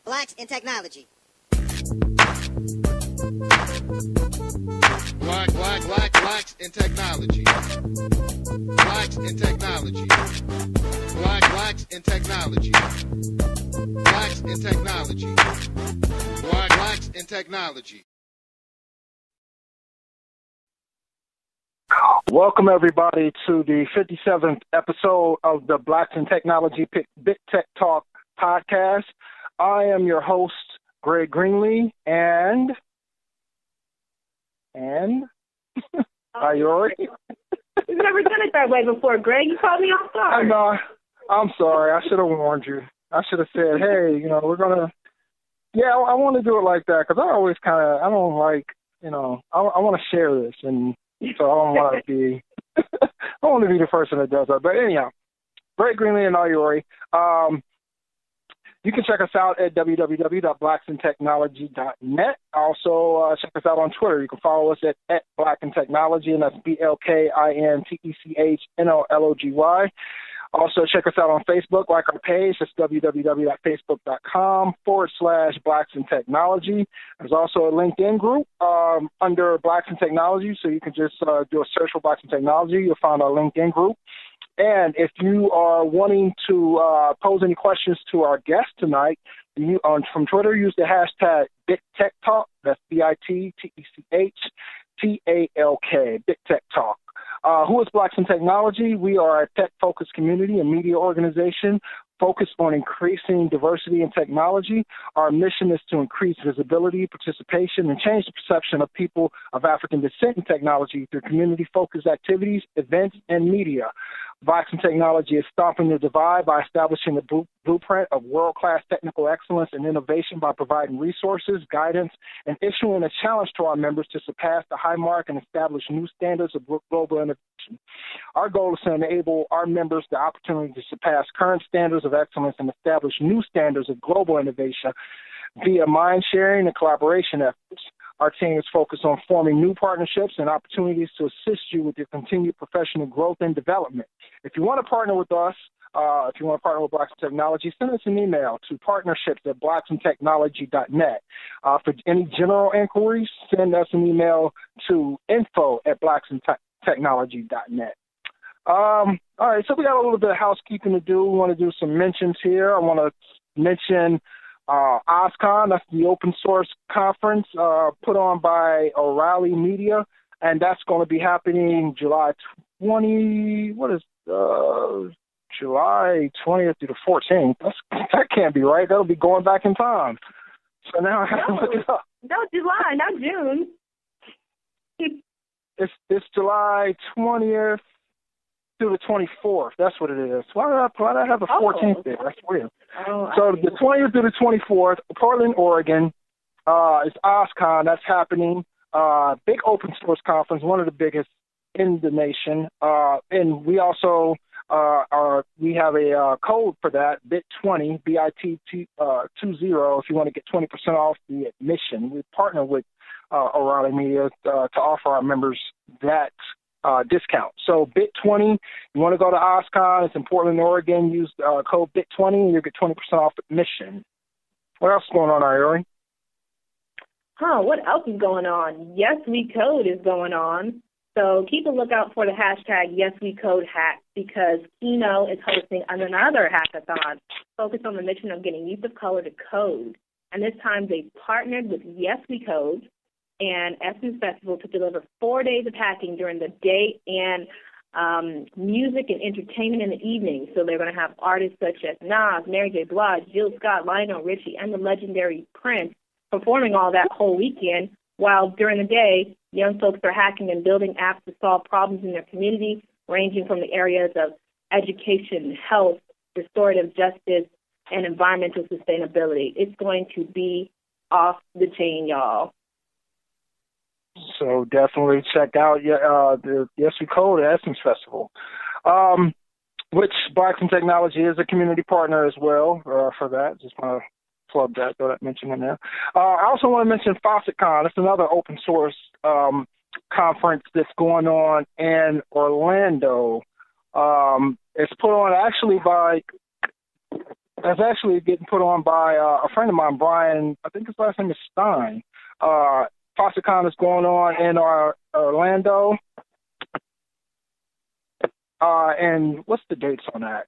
Blacks in technology. Blacks in technology. Blacks in technology. Blacks in technology. Blacks in technology. Blacks in technology. Welcome, everybody, to the 57th episode of the Blacks in Technology Big Tech Talk podcast. I am your host, Greg Greenlee, and Ayori. You've never done it that way before, Greg. You called me off guard. I know. I'm sorry. I should have warned you. I should have said, hey, we're going to, I want to do it like that because I always I don't like, I want to share this, and so I don't want to be, I want to be the person that does that. But anyhow, Greg Greenlee and Ayori. You can check us out at www.blacksintechnology.net. Also, check us out on Twitter. You can follow us at blackintechnology, and that's BLKINTECHNOLOGY. Also, check us out on Facebook, like our page. That's www.facebook.com/blacksintechnology. There's also a LinkedIn group under Blacks in Technology, so you can just do a search for Blacks in Technology. You'll find our LinkedIn group. And if you are wanting to pose any questions to our guest tonight, from Twitter, use the hashtag BigTechTalk. That's BITTECHTALK, Big Tech Talk. Who is Blacks in Technology? We are a tech-focused community and media organization focused on increasing diversity in technology. Our mission is to increase visibility, participation, and change the perception of people of African descent in technology through community-focused activities, events, and media. Blacks in Technology is stopping the divide by establishing the blueprint of world-class technical excellence and innovation by providing resources, guidance, and issuing a challenge to our members to surpass the high mark and establish new standards of global innovation. Our goal is to enable our members the opportunity to surpass current standards of excellence and establish new standards of global innovation via mind sharing and collaboration efforts. Our team is focused on forming new partnerships and opportunities to assist you with your continued professional growth and development. If you want to partner with us, if you want to partner with Blacks in Technology, send us an email to partnerships@blacksintechnology.net. For any general inquiries, send us an email to info@blacksintechnology.net. All right, so we got a little bit of housekeeping to do. We want to do some mentions here. I want to mention OSCON, that's the open source conference put on by O'Reilly Media, and that's going to be happening July 20th through the 14th. That can't be right. That'll be going back in time. So now I have to look it up. No, July, not June. It's July 20th through the 24th. That's what it is. Why did I have the 14th there? That's weird. So the 20th through the 24th, Portland, Oregon, is OSCON. That's happening. Big open source conference, one of the biggest in the nation. And we also we have a code for that, BIT20, BIT20, if you want to get 20% off the admission. We partner with O'Reilly Media to offer our members that discount. So BIT20, you want to go to OSCON, it's in Portland, Oregon, use code BIT20 and you'll get 20% off admission. What else is going on, Ayori? What else is going on? Yes, We Code is going on. So keep a lookout for the hashtag YesWeCodeHack because Kino is hosting another hackathon focused on the mission of getting youth of color to code. And this time they partnered with Yes We Code and Essence Festival to deliver 4 days of hacking during the day and music and entertainment in the evening. So they're going to have artists such as Nas, Mary J. Blige, Jill Scott, Lionel Richie, and the legendary Prince performing all that whole weekend, while during the day, young folks are hacking and building apps to solve problems in their community, ranging from the areas of education, health, restorative justice, and environmental sustainability. It's going to be off the chain, y'all. So definitely check out the Yes We Code Essence Festival, which Blacks in Technology is a community partner as well for that. Just want to plug that, throw that mention in there. I also want to mention FaucetCon. It's another open source conference that's going on in Orlando. It's put on actually by That's actually getting put on by a friend of mine, Brian. I think his last name is Stein. FOSSCON is going on in Orlando. And what's the dates on that?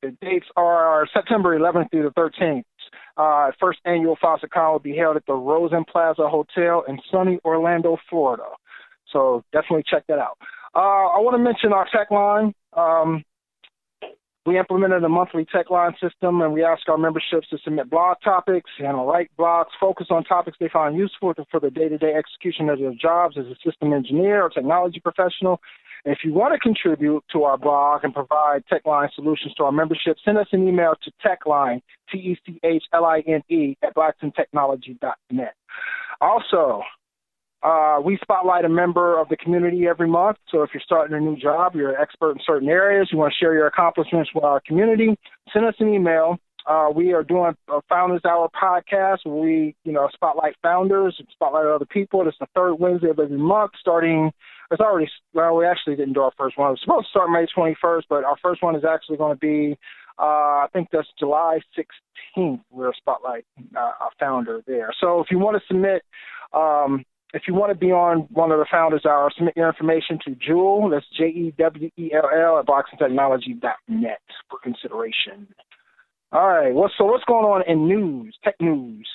The dates are September 11th through the 13th. First annual FOSSCON will be held at the Rosen Plaza Hotel in sunny Orlando, Florida. So definitely check that out. I want to mention our tech line. We implemented a monthly tech line system, and we ask our memberships to submit blog topics and write blogs, focus on topics they find useful for the day-to-day execution of their jobs as a system engineer or technology professional. And if you want to contribute to our blog and provide tech line solutions to our membership, send us an email to techline, TECHLINE, at blackstontechnology.net. Also, we spotlight a member of the community every month. So if you're starting a new job, you're an expert in certain areas, you want to share your accomplishments with our community, send us an email. We are doing a Founders Hour podcast where we, spotlight founders and spotlight other people. It's the third Wednesday of every month we actually didn't do our first one. It was supposed to start May 21st, but our first one is actually going to be, I think that's July 16th. We're spotlighting a founder there. So if you want to submit, if you want to be on one of the Founders Hour, submit your information to Jewel, that's JEWELL, at blackstontechnology.net for consideration. All right, what's going on in news, tech news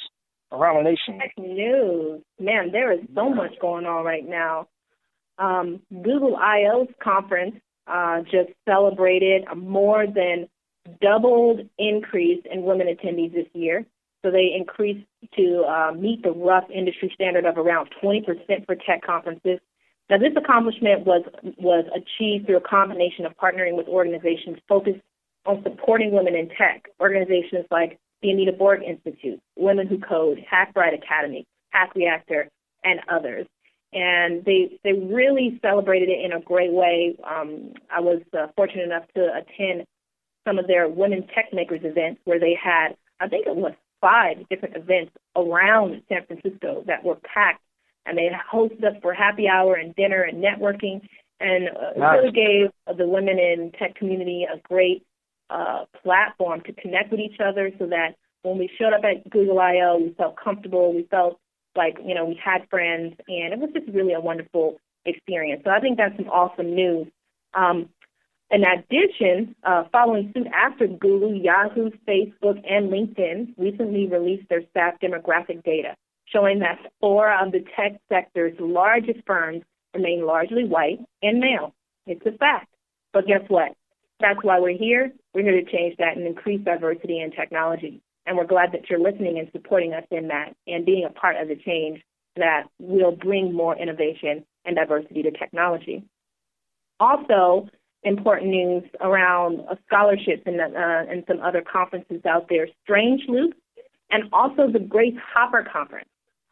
around the nation? Tech news. Man, there is so much going on right now. Google I/O's conference just celebrated a more than doubled increase in women attendees this year. So they increased to meet the rough industry standard of around 20% for tech conferences. Now, this accomplishment was achieved through a combination of partnering with organizations focused on supporting women in tech, organizations like the Anita Borg Institute, Women Who Code, HackBright Academy, Hack Reactor, and others. And they really celebrated it in a great way. I was fortunate enough to attend some of their Women Tech Makers events where they had, I think it was 5 different events around San Francisco that were packed, and they hosted us for happy hour and dinner and networking, and really gave the women in tech community a great platform to connect with each other so that when we showed up at Google I/O, we felt comfortable, we felt like, we had friends, and it was just really a wonderful experience. So I think that's some awesome news. In addition, following suit after Google, Yahoo, Facebook, and LinkedIn recently released their staff demographic data, showing that 4 of the tech sector's largest firms remain largely white and male. It's a fact. But guess what? That's why we're here. We're here to change that and increase diversity in technology. And we're glad that you're listening and supporting us in that and being a part of the change that will bring more innovation and diversity to technology. Also, important news around scholarships and some other conferences out there. Strange Loop and also the Grace Hopper Conference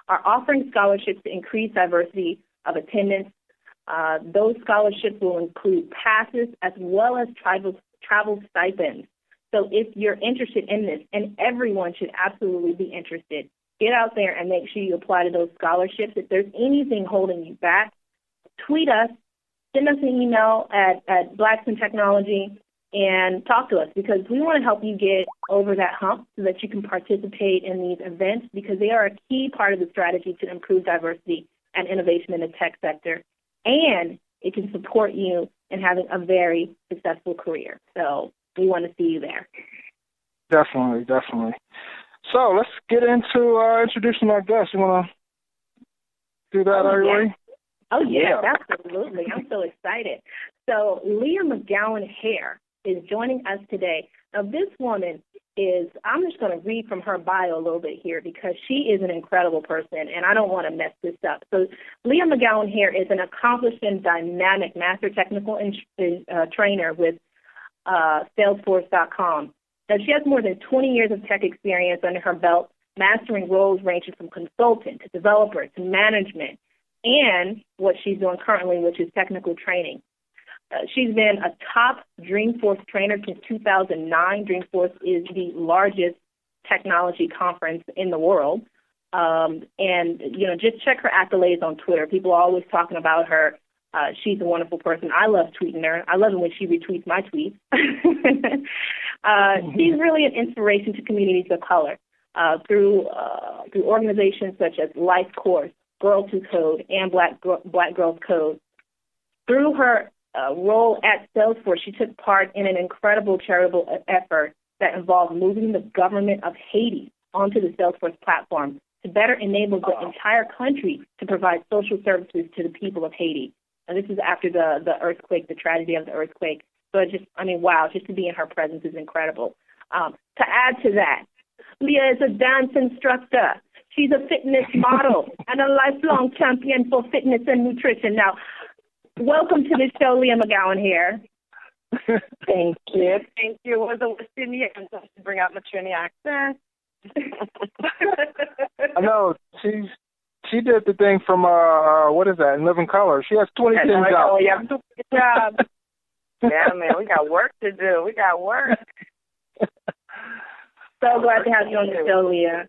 are offering scholarships to increase diversity of attendance. Those scholarships will include passes as well as travel stipends. So if you're interested in this, and everyone should absolutely be interested, get out there and make sure you apply to those scholarships. If there's anything holding you back, tweet us, send us an email at Blackstone Technology, and talk to us, because we want to help you get over that hump so that you can participate in these events, because they are a key part of the strategy to improve diversity and innovation in the tech sector, and it can support you in having a very successful career. So we want to see you there. Definitely. So let's get into introducing our guest. You want to do that, Ayori? Oh, yes, absolutely. I'm so excited. So Leah McGowen-Hare is joining us today. Now, this woman is, I'm just going to read from her bio a little bit here because she is an incredible person, and I don't want to mess this up. So Leah McGowen-Hare is an accomplished and dynamic master technical trainer with Salesforce.com. Now, she has more than 20 years of tech experience under her belt, mastering roles ranging from consultant to developer to management, and what she's doing currently, which is technical training. She's been a top Dreamforce trainer since 2009. Dreamforce is the largest technology conference in the world. Just check her accolades on Twitter. People are always talking about her. She's a wonderful person. I love tweeting her. I love it when she retweets my tweets. She's really an inspiration to communities of color through organizations such as Life Course, Girls Who Code, and Black Girls Code. Through her role at Salesforce, she took part in an incredible charitable effort that involved moving the government of Haiti onto the Salesforce platform to better enable the entire country to provide social services to the people of Haiti. And this is after the earthquake, the tragedy of the earthquake. So wow, just to be in her presence is incredible. To add to that, Leah is a dance instructor. She's a fitness model and a lifelong champion for fitness and nutrition. Now, welcome to the show, Leah McGowen-Hare. Thank you. Thank you. It was a West Indian to bring out my Trini accent. I know. She did the thing from, what is that, In Living Color. She has 20 things out. Oh, yeah, good job. Yeah, man, we got work to do. We got work. So glad to have you on the show, Leah.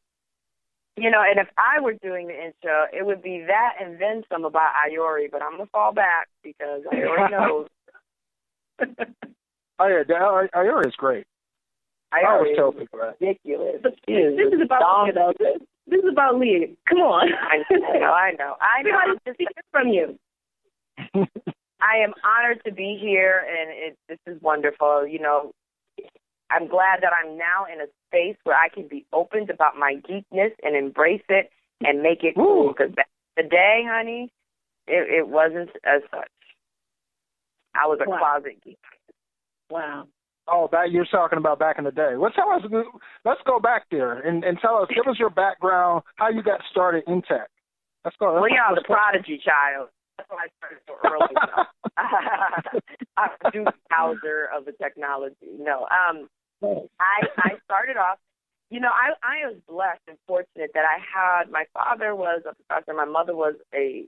You know, and if I were doing the intro, it would be that and then some about Ayori, but I'm going to fall back because Ayori knows. Oh, yeah, Ayori is great. I always tell people that. Ridiculous. This is about Leah, though. This is about Leah. Come on. I know. We want to hear from you. I am honored to be here, and this is wonderful. You know, I'm glad that I'm now in a space where I can be open about my geekness and embrace it and make it cool. Because back in the day, honey, it wasn't as such. I was a closet geek. Wow. Oh, that you're talking about back in the day. Well, tell us. Let's go back there and tell us. Give us your background, how you got started in tech. Let's go. Well, yeah, I was a prodigy child. That's why I started so early. I'm a Duke Hauser of the technology. No, I started off. You know, I was blessed and fortunate that I had, my father was a professor, my mother was a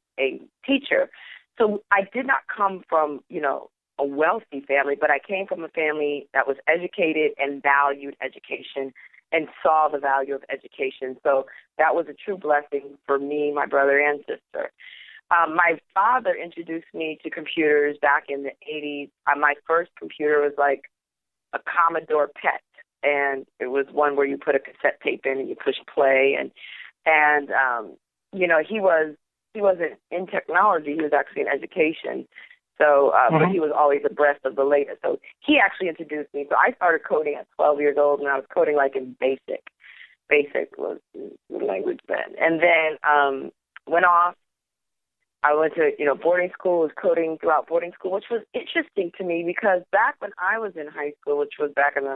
teacher. So I did not come from, you know, a wealthy family, but I came from a family that was educated and valued education and saw the value of education. So that was a true blessing for me, my brother, and sister. My father introduced me to computers back in the 80s. My first computer was like a Commodore PET, and it was one where you put a cassette tape in and you push play. And you know, he wasn't in technology. He was actually in education. So, but he was always abreast of the latest. So he actually introduced me. So I started coding at 12 years old, and I was coding like in BASIC. BASIC was the language then. And then went off. I went to, you know, boarding school, was coding throughout boarding school, which was interesting to me because back when I was in high school, which was back in the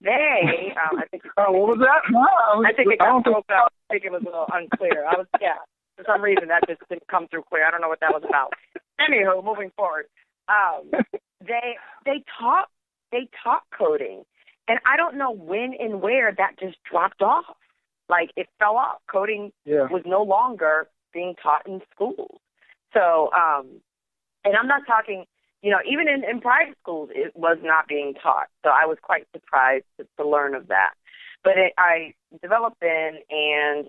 they, I think. Oh, what was that? I think it got broke up. I think it was a little unclear. For some reason that just didn't come through clear. I don't know what that was about. Anywho, moving forward, they taught coding, and I don't know when and where that just dropped off. Like it fell off. Coding was no longer being taught in schools. So, and I'm not talking, you know, even in private schools, it was not being taught. So I was quite surprised to learn of that. But I developed in, and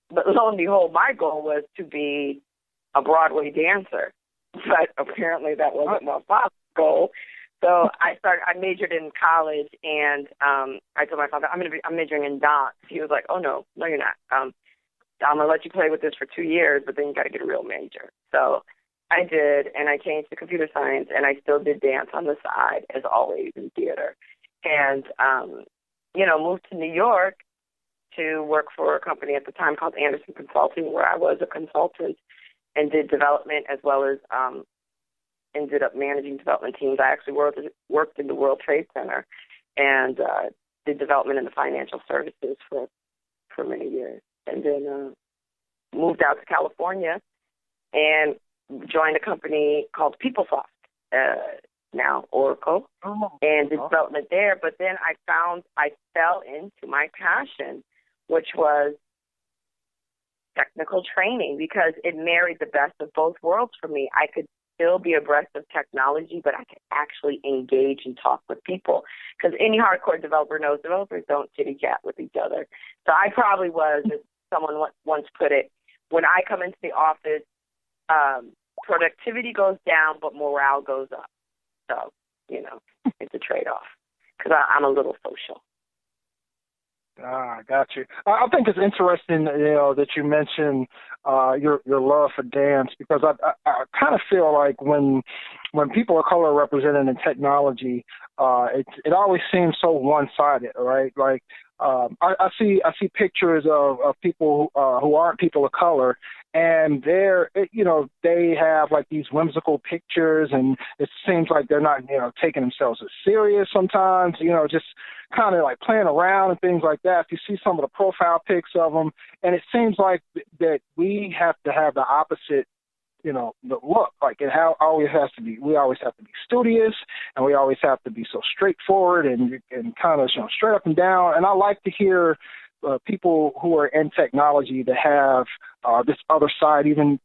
but lo and behold, my goal was to be a Broadway dancer. But apparently that wasn't my father's goal. So I majored in college, and I told my father, I'm majoring in dance. He was like, oh, no, you're not. I'm going to let you play with this for 2 years, but then you got to get a real major. So I did, and I changed to computer science, and I still did dance on the side, as always, in theater. And, you know, moved to New York to work for a company at the time called Anderson Consulting, where I was a consultant and did development as well as ended up managing development teams. I actually worked in the World Trade Center and did development in the financial services for many years. And then moved out to California and joined a company called PeopleSoft, now Oracle, and did development there. But then I fell into my passion, which was technical training, because it married the best of both worlds for me. I could still be abreast of technology, but I could actually engage and talk with people. Because any hardcore developer knows developers don't chitty-chat with each other. So I probably was, as someone once put it, when I come into the office, productivity goes down, but morale goes up. So, you know, it's a trade-off. because I'm a little social. Got you. I think it's interesting, that you mentioned your love for dance, because I kind of feel like when people of color are represented in technology, it always seems so one-sided, right? Like I see pictures of people who aren't people of color, and they have like these whimsical pictures, and it seems like they're not taking themselves as serious sometimes, just kind of like playing around and things like that. If you see some of the profile pics of them, and it seems like that we have to have the opposite, the look. Like always has to be. We always have to be studious, and we always have to be so straightforward and kind of straight up and down. And I like to hear people who are in technology that have this other side, even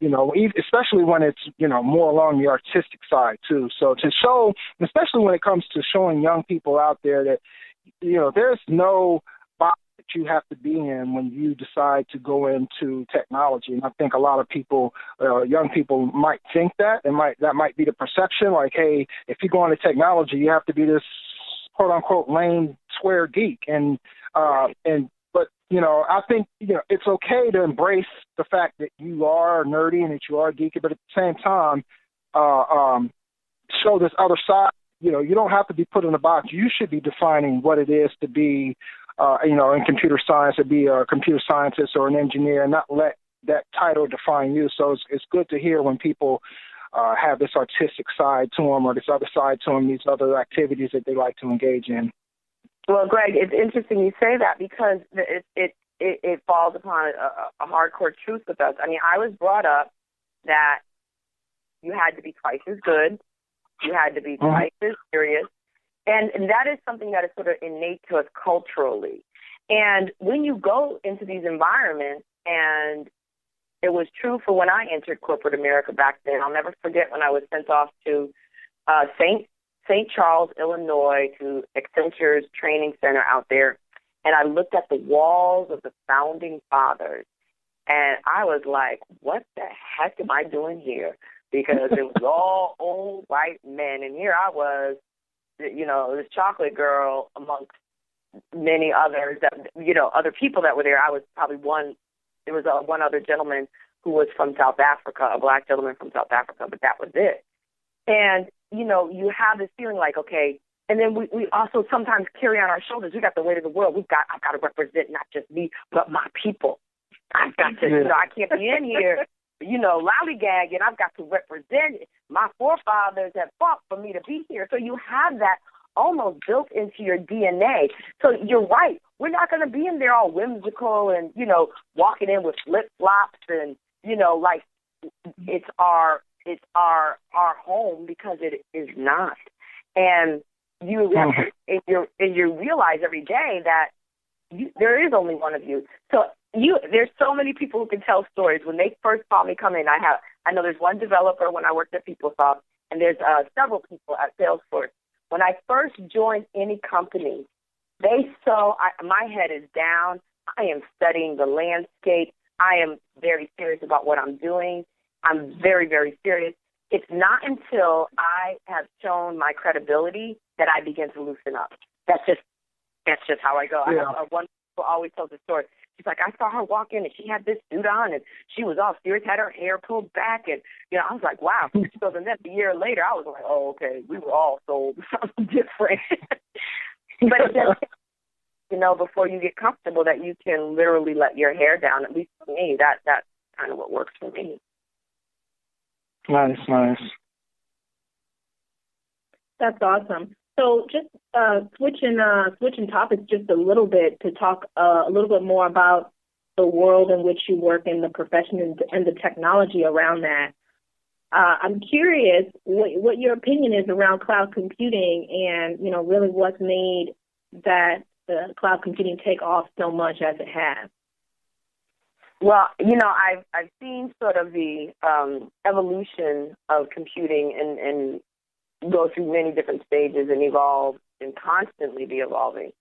especially when it's more along the artistic side too. So to show, especially when it comes to showing young people out there that there's no box that you have to be in when you decide to go into technology. And I think a lot of people, young people, might think that, that might be the perception. Like, hey, if you go into technology, you have to be this quote unquote lame square geek. But I think it's okay to embrace the fact that you are nerdy and that you are geeky, but at the same time, show this other side. You don't have to be put in a box. You should be defining what it is to be, in computer science, to be a computer scientist or an engineer, and not let that title define you. So it's good to hear when people have this artistic side to them, or this other side to them, these other activities that they like to engage in. Well, Greg, it's interesting you say that, because it falls upon a hardcore truth with us. I mean, I was brought up that you had to be twice as good. You had to be twice as serious. And that is something that is sort of innate to us culturally. And when you go into these environments, and it was true for when I entered corporate America back then. I'll never forget when I was sent off to St. Charles, Illinois, to Accenture's training center out there. And I looked at the walls of the founding fathers, and I was like, what the heck am I doing here? Because it was all old white men, and here I was, this chocolate girl amongst many others that, other people that were there. I was probably there was one other gentleman who was from South Africa, a black gentleman from South Africa, but that was it. And, you have this feeling like, okay, and then we also sometimes carry on our shoulders, we got the weight of the world. I've got to represent not just me, but my people. I've got to, I can't be in here, lollygagging. I've got to represent it. My forefathers have fought for me to be here. So you have that almost built into your DNA. So you're right. We're not going to be in there all whimsical and, walking in with flip-flops and, like it's our home, because it is not. And you have to, and you realize every day that there is only one of you. So there's so many people who can tell stories. When they first saw me come in, I know there's one developer when I worked at PeopleSoft, and there's several people at Salesforce. When I first joined any company, my head is down. I am studying the landscape. I am very serious about what I'm doing. I'm very, very serious. It's not until I have shown my credibility that I begin to loosen up. That's just how I go. Yeah. I have one who always tells the story. She's like, I saw her walk in, and she had this suit on, and she was all serious, had her hair pulled back, and, I was like, wow. So then a year later, I was like, oh, okay, we were all sold something different. But it just, before you get comfortable that you can literally let your hair down, at least for me, that's kind of what works for me. Nice. That's awesome. So just switching topics just a little bit to talk a little bit more about the world in which you work in the profession and the technology around that. I'm curious what your opinion is around cloud computing and, really what's made that cloud computing take off so much as it has. Well, I've seen sort of the evolution of computing and go through many different stages and evolve and constantly be evolving.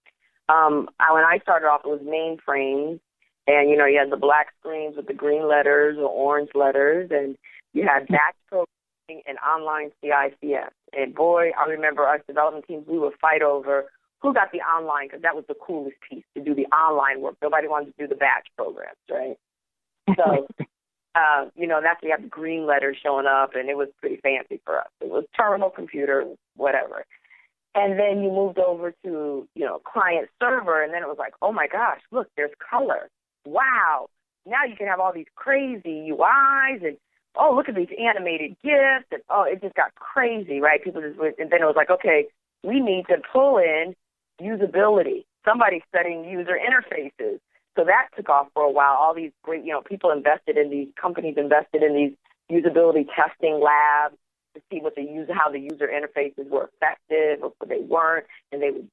When I started off, it was mainframes, and, you had the black screens with the green letters or orange letters, and you had batch programming and online CICS. And, boy, I remember us development teams, we would fight over who got the online, because that was the coolest piece, to do the online work. Nobody wanted to do the batch programs, right? So, that's we have the green letters showing up, and it was pretty fancy for us. It was terminal, computer, whatever. And then you moved over to, client server, and then it was like, oh, my gosh, look, there's color. Wow. Now you can have all these crazy UIs, and, oh, look at these animated GIFs, and, oh, it just got crazy, right? And then it was like, okay, we need to pull in usability. Somebody's studying user interfaces. So that took off for a while. All these great, people invested in these, companies invested in these usability testing labs to see how the user interfaces were effective or they weren't. And they would,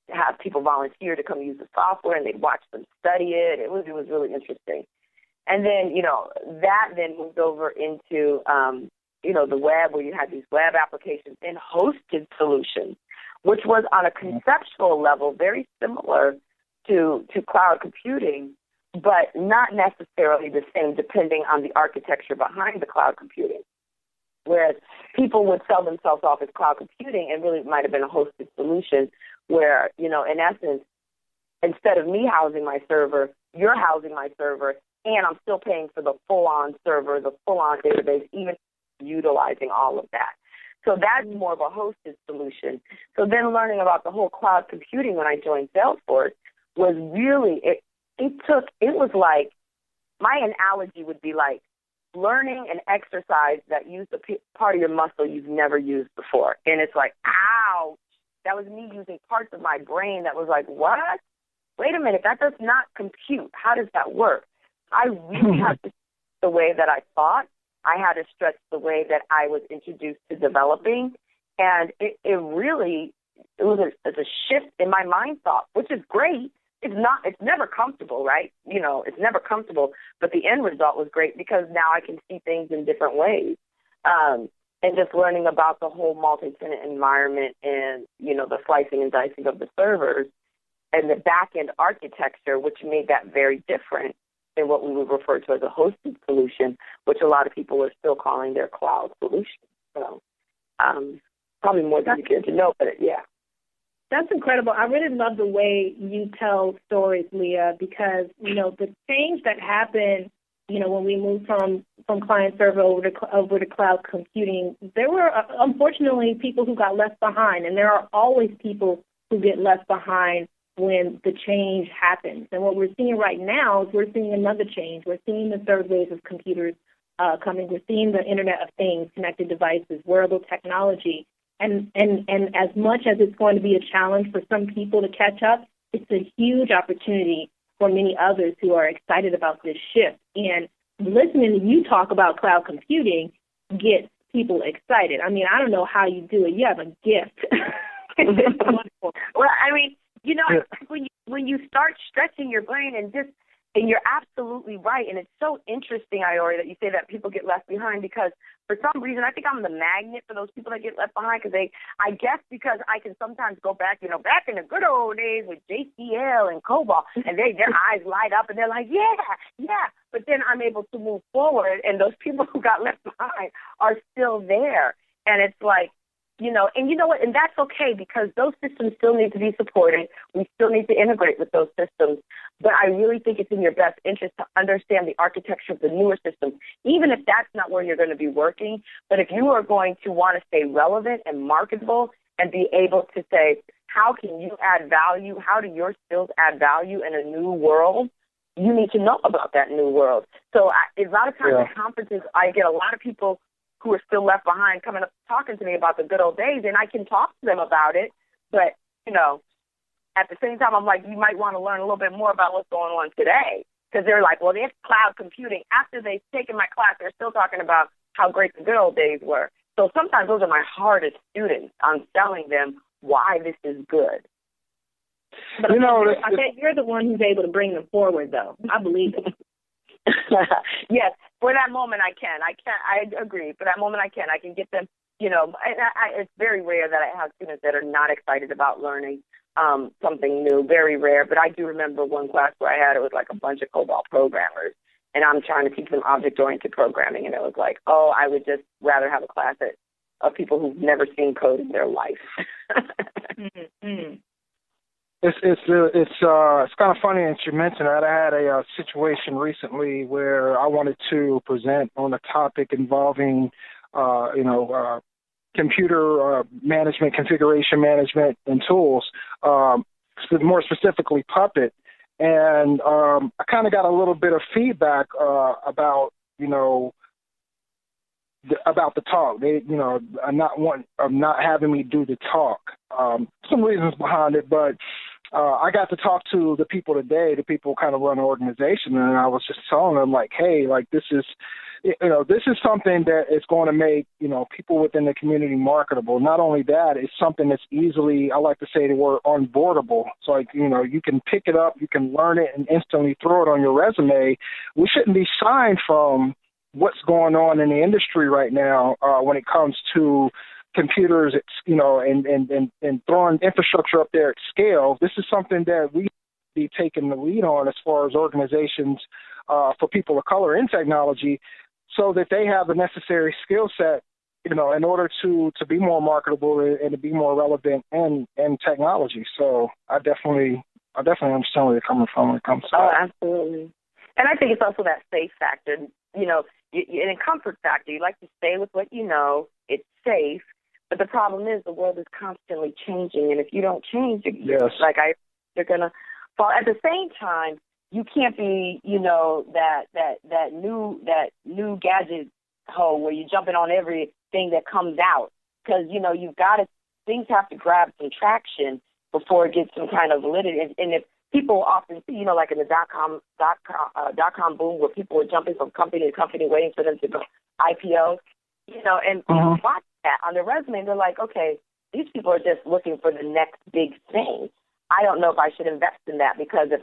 have people volunteer to come use the software, and they'd watch them study it. It was really interesting. And then, that then moved over into, the web, where you had these web applications and hosted solutions, which was on a conceptual level very similar to cloud computing, but not necessarily the same depending on the architecture behind the cloud computing. Whereas people would sell themselves off as cloud computing, and really it might have been a hosted solution where, in essence, instead of me housing my server, you're housing my server, and I'm still paying for the full-on server, the full-on database, even utilizing all of that. So that's more of a hosted solution. So then learning about the whole cloud computing when I joined Salesforce was really, it was like, my analogy would be like learning an exercise that used a part of your muscle you've never used before. And it's like, ouch. That was me using parts of my brain that was like, what? Wait a minute, that does not compute. How does that work? I really had to the way that I thought. I had to stretch the way that I was introduced to developing. And it was a shift in my mind thought, which is great. It's never comfortable, right? It's never comfortable, but the end result was great because now I can see things in different ways. And just learning about the whole multi-tenant environment and, the slicing and dicing of the servers and the back-end architecture, which made that very different than what we would refer to as a hosted solution, which a lot of people are still calling their cloud solution. So probably more than you care to know, but yeah. That's incredible. I really love the way you tell stories, Leah, because, the change that happened, when we moved from client server over to cloud computing, there were, unfortunately, people who got left behind, and there are always people who get left behind when the change happens. And what we're seeing right now is we're seeing another change. We're seeing the third wave of computers coming. We're seeing the Internet of Things, connected devices, wearable technology. And as much as it's going to be a challenge for some people to catch up, it's a huge opportunity for many others who are excited about this shift. And listening to you talk about cloud computing gets people excited. I mean, I don't know how you do it. You have a gift. Well, I mean, when you start stretching your brain and you're absolutely right. And it's so interesting, Ayori, that you say that people get left behind because for some reason, I think I'm the magnet for those people that get left behind because because I can sometimes go back, back in the good old days with JCL and COBOL, and their eyes light up and they're like, yeah. But then I'm able to move forward, and those people who got left behind are still there. And it's like, and you know what? And that's okay because those systems still need to be supported. We still need to integrate with those systems. But I really think it's in your best interest to understand the architecture of the newer systems, even if that's not where you're going to be working. But if you are going to want to stay relevant and marketable and be able to say, how can you add value? How do your skills add value in a new world? You need to know about that new world. So a lot of times at conferences, I get a lot of people who are still left behind coming up talking to me about the good old days, and I can talk to them about it. But, at the same time, I'm like, you might want to learn a little bit more about what's going on today. Because they're like, well, there's cloud computing. After they've taken my class, they're still talking about how great the good old days were. So sometimes those are my hardest students. I'm telling them why this is good. But I bet you're the one who's able to bring them forward, though. I believe it. Yes, for that moment I can. I agree. For that moment I can get them, it's very rare that I have students that are not excited about learning something new, very rare. But I do remember one class where it was like a bunch of COBOL programmers, and I'm trying to teach them object-oriented programming, and it was like, oh, I would just rather have a class of people who've never seen code in their life. Mm-hmm. It's kind of funny that you mentioned that. I had a situation recently where I wanted to present on a topic involving, computer management, configuration management, and tools, more specifically Puppet. And I kind of got a little bit of feedback about the talk. They, not having me do the talk. Some reasons behind it, but I got to talk to the people today. The people kind of run the organization, and I was just telling them, like, hey, like this is something that is going to make people within the community marketable. Not only that, it's something that's easily, I like to say the word, onboardable. So like you can pick it up, you can learn it, and instantly throw it on your resume. We shouldn't be shying from what's going on in the industry right now when it comes to computers, and throwing infrastructure up there at scale. This is something that we be taking the lead on as far as organizations for people of color in technology, so that they have the necessary skill set, in order to be more marketable and to be more relevant in technology. So I definitely understand where you're coming from when it comes to that. Absolutely. And I think it's also that safe factor, and a comfort factor. You like to stay with what you know. It's safe. But the problem is the world is constantly changing, and if you don't change, you're going to fall. At the same time, you can't be, that new gadget hole where you're jumping on everything that comes out, because things have to grab some traction before it gets some kind of validity. And if people often see, like in the dot-com boom, where people were jumping from company to company waiting for them to go IPO, and people watch that on their resume, they're like, okay, these people are just looking for the next big thing. I don't know if I should invest in that, because if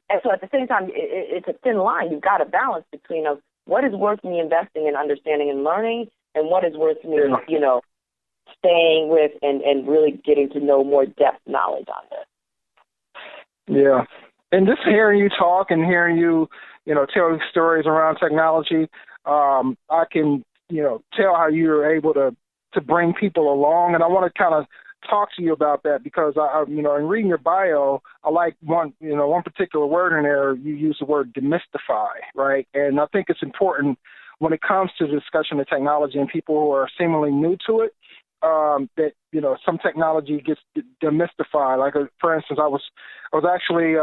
and so at the same time, it's a thin line. You've got to balance between what is worth me investing in understanding and learning, and what is worth me, staying with and really getting to know more depth knowledge on this. Yeah. And just hearing you talk and hearing you, tell stories around technology, I can, tell how you're able to bring people along. And I want to kind of talk to you about that, because in reading your bio, I like one particular word in there. You use the word demystify, right? And I think it's important when it comes to the discussion of technology and people who are seemingly new to it, that some technology gets demystified. Like for instance, I was actually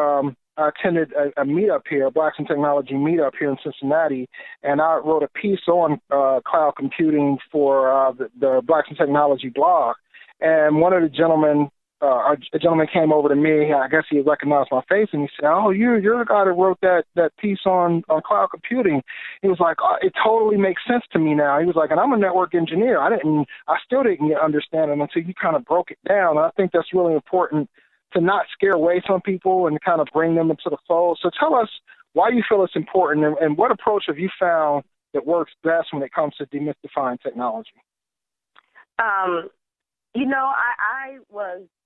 I attended a meetup here, a Blacks in Technology meetup here in Cincinnati, and I wrote a piece on cloud computing for the Blacks in Technology blog. And one of the gentlemen, a gentleman came over to me. I guess he recognized my face, and he said, "Oh, you're the guy that wrote that piece on cloud computing." He was like, "It totally makes sense to me now." He was like, "And I'm a network engineer. I still didn't understand it until you kind of broke it down." And I think that's really important, to not scare away some people and kind of bring them into the fold. So tell us why you feel it's important, and what approach have you found that works best when it comes to demystifying technology?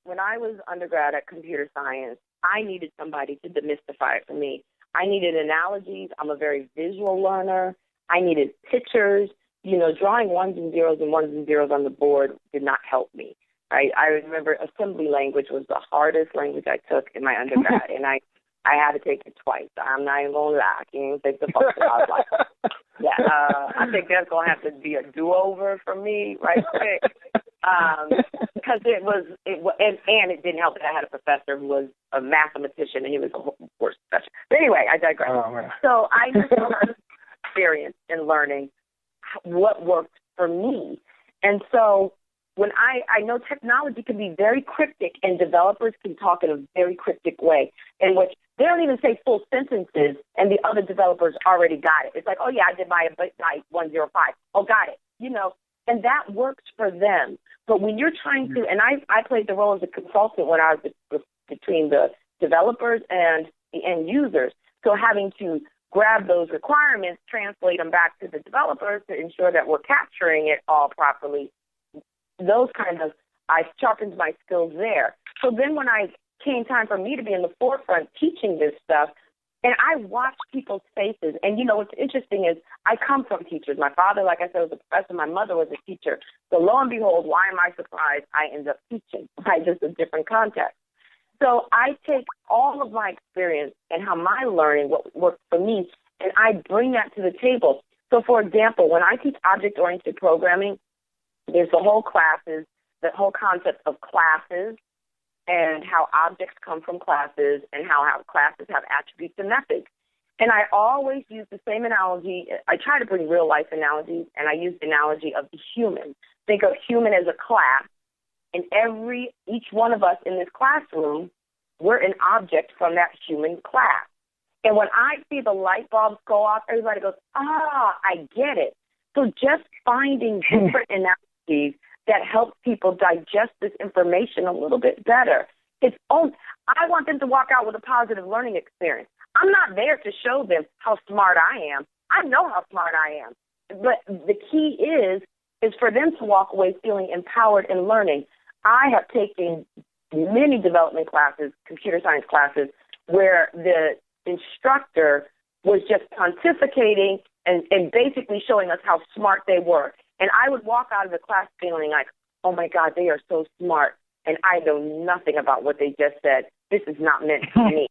When I was undergrad at computer science, I needed somebody to demystify it for me. I needed analogies. I'm a very visual learner. I needed pictures. Drawing ones and zeros on the board did not help me. I remember assembly language was the hardest language I took in my undergrad, and I had to take it twice. I'm not even going to lie. I can't even take the first one. I was like, I think that's going to have to be a do-over for me right quick. Because it didn't help that I had a professor who was a mathematician, and he was the worst professor. But anyway, I digress. So I just had experience in learning what worked for me. And so when I know technology can be very cryptic, and developers can talk in a very cryptic way, in which they don't even say full sentences, and the other developers already got it. It's like, oh, yeah, I did my 105. Oh, got it. And that works for them. But when you're trying to, and I played the role as a consultant when I was between the developers and the end users. So having to grab those requirements, translate them back to the developers to ensure that we're capturing it all properly. I sharpened my skills there. So then when came time for me to be in the forefront teaching this stuff, and I watched people's faces. And, what's interesting is I come from teachers. My father, like I said, was a professor. My mother was a teacher. So lo and behold, why am I surprised I end up teaching? Right? Just a different context. So I take all of my experience and how my learning, what works for me, and I bring that to the table. So, for example, when I teach object-oriented programming, there's the whole concept of classes and how objects come from classes and how classes have attributes and methods. And I always use the same analogy. I try to bring real-life analogies, and I use the analogy of the human. Think of human as a class, and each one of us in this classroom, we're an object from that human class. And when I see the light bulbs go off, everybody goes, I get it. So just finding different analogies that help people digest this information a little bit better. I want them to walk out with a positive learning experience. I'm not there to show them how smart I am. I know how smart I am. But the key is for them to walk away feeling empowered and learning. I have taken many development classes, computer science classes, where the instructor was just pontificating and basically showing us how smart they were. And I would walk out of the class feeling like, oh, my God, they are so smart, and I know nothing about what they just said. This is not meant for me.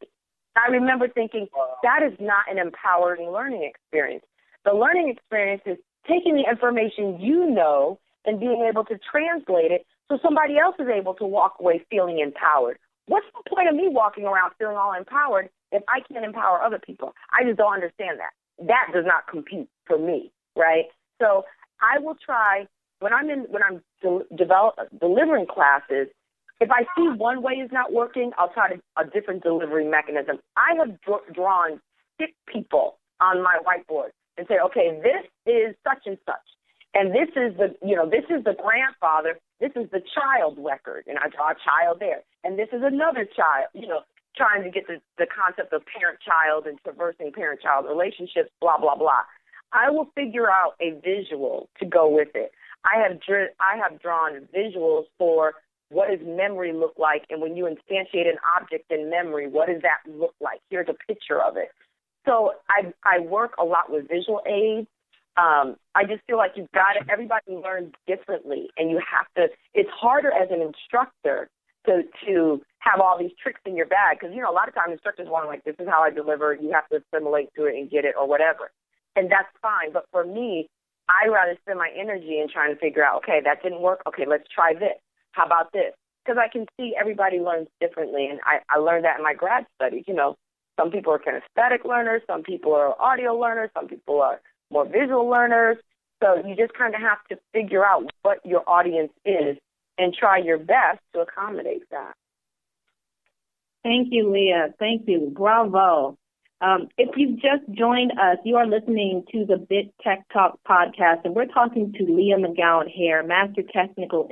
I remember thinking, that is not an empowering learning experience. The learning experience is taking the information you know and being able to translate it so somebody else is able to walk away feeling empowered. What's the point of me walking around feeling all empowered if I can't empower other people? I just don't understand that. That does not compute for me, right? So I will try, when I'm delivering classes, if I see one way is not working, I'll try a different delivery mechanism. I have drawn 6 people on my whiteboard and say, okay, this is such and such. And this is the grandfather, this is the child record, and I draw a child there. And this is another child, trying to get the concept of parent-child and traversing parent-child relationships, blah, blah, blah. I will figure out a visual to go with it. I have drawn visuals for what does memory look like, and when you instantiate an object in memory, what does that look like? Here's a picture of it. So I work a lot with visual aids. I just feel like everybody learns differently, and you have to, it's harder as an instructor to have all these tricks in your bag, because, a lot of times instructors want to, like, this is how I deliver, you have to assimilate to it and get it or whatever. And that's fine. But for me, I rather spend my energy in trying to figure out, okay, that didn't work. Okay, let's try this. How about this? Because I can see everybody learns differently, and I learned that in my grad studies. Some people are kinesthetic learners, some people are audio learners, some people are more visual learners. So you just kind of have to figure out what your audience is and try your best to accommodate that. Thank you, Leah. Thank you. Bravo. If you've just joined us, you are listening to the Bit Tech Talk podcast, and we're talking to Leah McGowen-Hare, Master Technical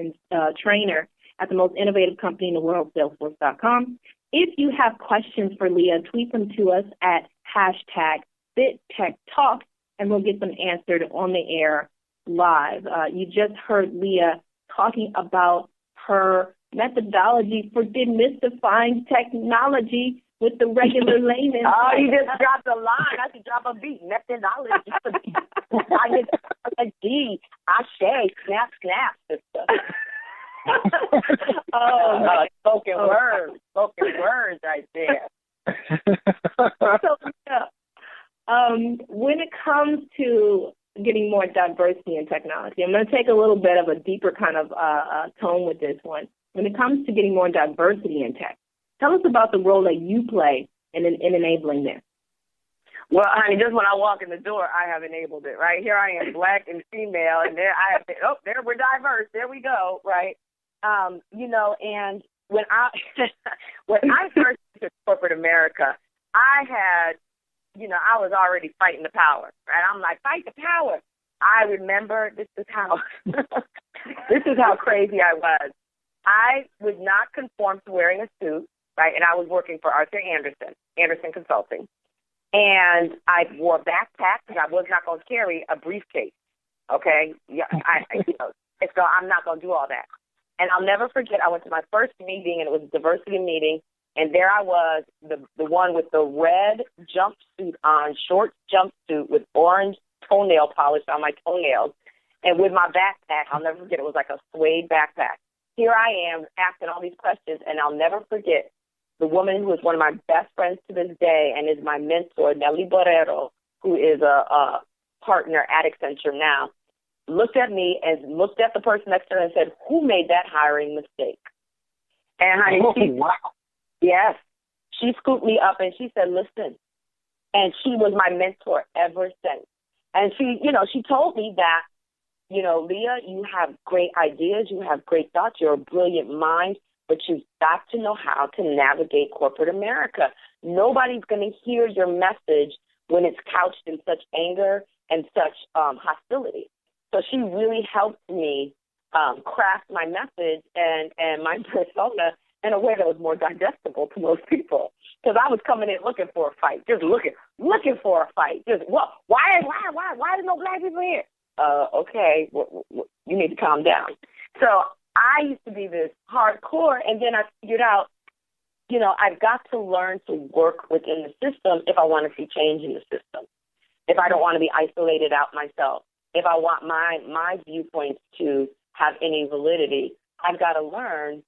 Trainer at the most innovative company in the world, Salesforce.com. If you have questions for Leah, tweet them to us at #BitTechTalk, and we'll get them answered on the air live. You just heard Leah talking about her methodology for demystifying technology with the regular layman. Oh, you just dropped a line. I should drop a beat. Methodology. I just a D. Ashe. Snap, snap, sister. Spoken words right there. So, when it comes to getting more diversity in technology, I'm going to take a little bit of a deeper kind of tone with this one. When it comes to getting more diversity in tech, tell us about the role that you play in enabling this. Well, honey, just when I walk in the door, I have enabled it, right? Here I am, black and female, and there there we're diverse. There we go, right? And when I first entered corporate America, I had, I was already fighting the power, right? I'm like, fight the power. I remember this is how crazy I was. I would not conform to wearing a suit, right? And I was working for Arthur Anderson Consulting. And I wore a backpack because I was not going to carry a briefcase, okay? Yeah, so I'm not going to do all that. And I'll never forget, I went to my first meeting, and it was a diversity meeting, and there I was, the one with the red jumpsuit on, short jumpsuit with orange toenail polish on my toenails, and with my backpack. I'll never forget, it was like a suede backpack. Here I am asking all these questions, and I'll never forget, the woman who is one of my best friends to this day and is my mentor, Nelly Borrero, who is a partner at Accenture now, looked at me and looked at the person next to her and said, who made that hiring mistake? And wow. Yes. She scooped me up and she said, listen. And she was my mentor ever since. And she told me that, Leah, you have great ideas, you have great thoughts, you're a brilliant mind, but you've got to know how to navigate corporate America. Nobody's going to hear your message when it's couched in such anger and such hostility. So she really helped me craft my message and my persona in a way that was more digestible to most people. Because I was coming in looking for a fight, just looking for a fight. Just, why is no black people here? Okay, you need to calm down. So I used to be this hardcore, and then I figured out, I've got to learn to work within the system if I want to see change in the system, if I don't want to be isolated out myself, if I want my viewpoints to have any validity. I've got to learn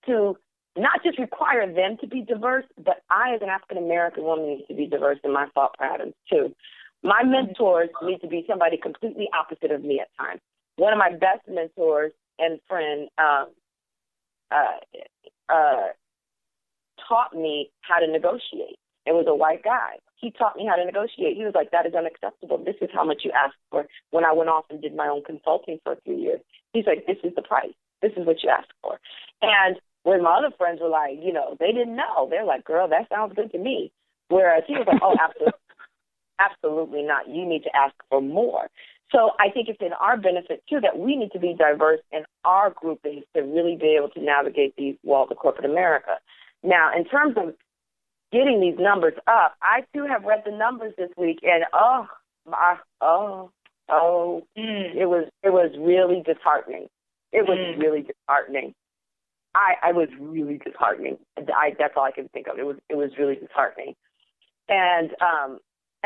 to not just require them to be diverse, but I, as an African-American woman, need to be diverse in my thought patterns, too. My mentors need to be somebody completely opposite of me at times. One of my best mentors and friend taught me how to negotiate. It was a white guy. He taught me how to negotiate. He was like, that is unacceptable. This is how much you asked for. When I went off and did my own consulting for a few years, he's like, this is the price. This is what you asked for. And when my other friends were like, they didn't know. They're like, girl, that sounds good to me. Whereas he was like, oh, absolutely not. You need to ask for more. So I think it's in our benefit, too, that we need to be diverse in our groupings to really be able to navigate these walls of corporate America. Now, in terms of getting these numbers up, I, too, have read the numbers this week, and it was really disheartening. It was really disheartening. I was really disheartening. That's all I can think of. It was really disheartening. And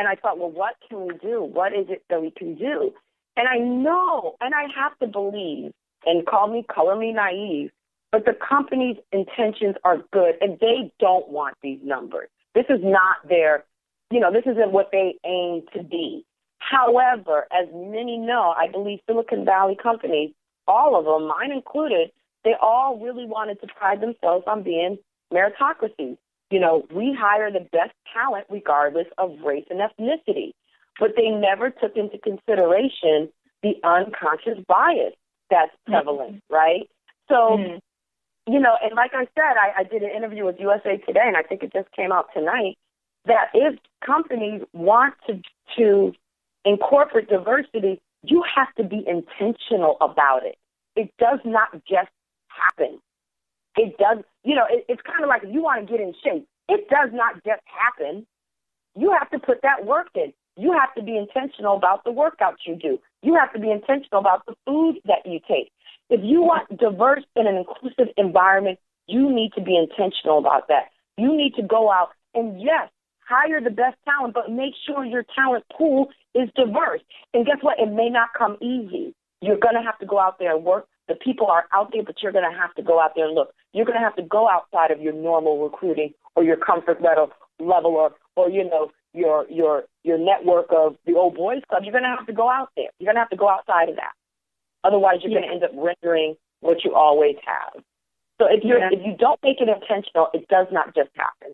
I thought, well, what can we do? What is it that we can do? And I know, and I have to believe, and color me naive, but the company's intentions are good, and they don't want these numbers. This is not this isn't what they aim to be. However, as many know, I believe Silicon Valley companies, all of them, mine included, they all really wanted to pride themselves on being meritocracies. We hire the best talent regardless of race and ethnicity, but they never took into consideration the unconscious bias that's prevalent, right? So, and like I said, I did an interview with USA Today, and I think it just came out tonight, that if companies want to incorporate diversity, you have to be intentional about it. It does not just happen. It does, it's kind of like if you want to get in shape, it does not just happen. You have to put that work in. You have to be intentional about the workouts you do. You have to be intentional about the food that you take. If you want diverse and an inclusive environment, you need to be intentional about that. You need to go out and, yes, hire the best talent, but make sure your talent pool is diverse. And guess what? It may not come easy. You're going to have to go out there and work. The people are out there, but you're going to have to go out there and look. You're going to have to go outside of your normal recruiting or your comfort level or your network of the old boys club. You're going to have to go out there. You're going to have to go outside of that. Otherwise, you're going to end up rendering what you always have. So if you don't make it intentional, it does not just happen.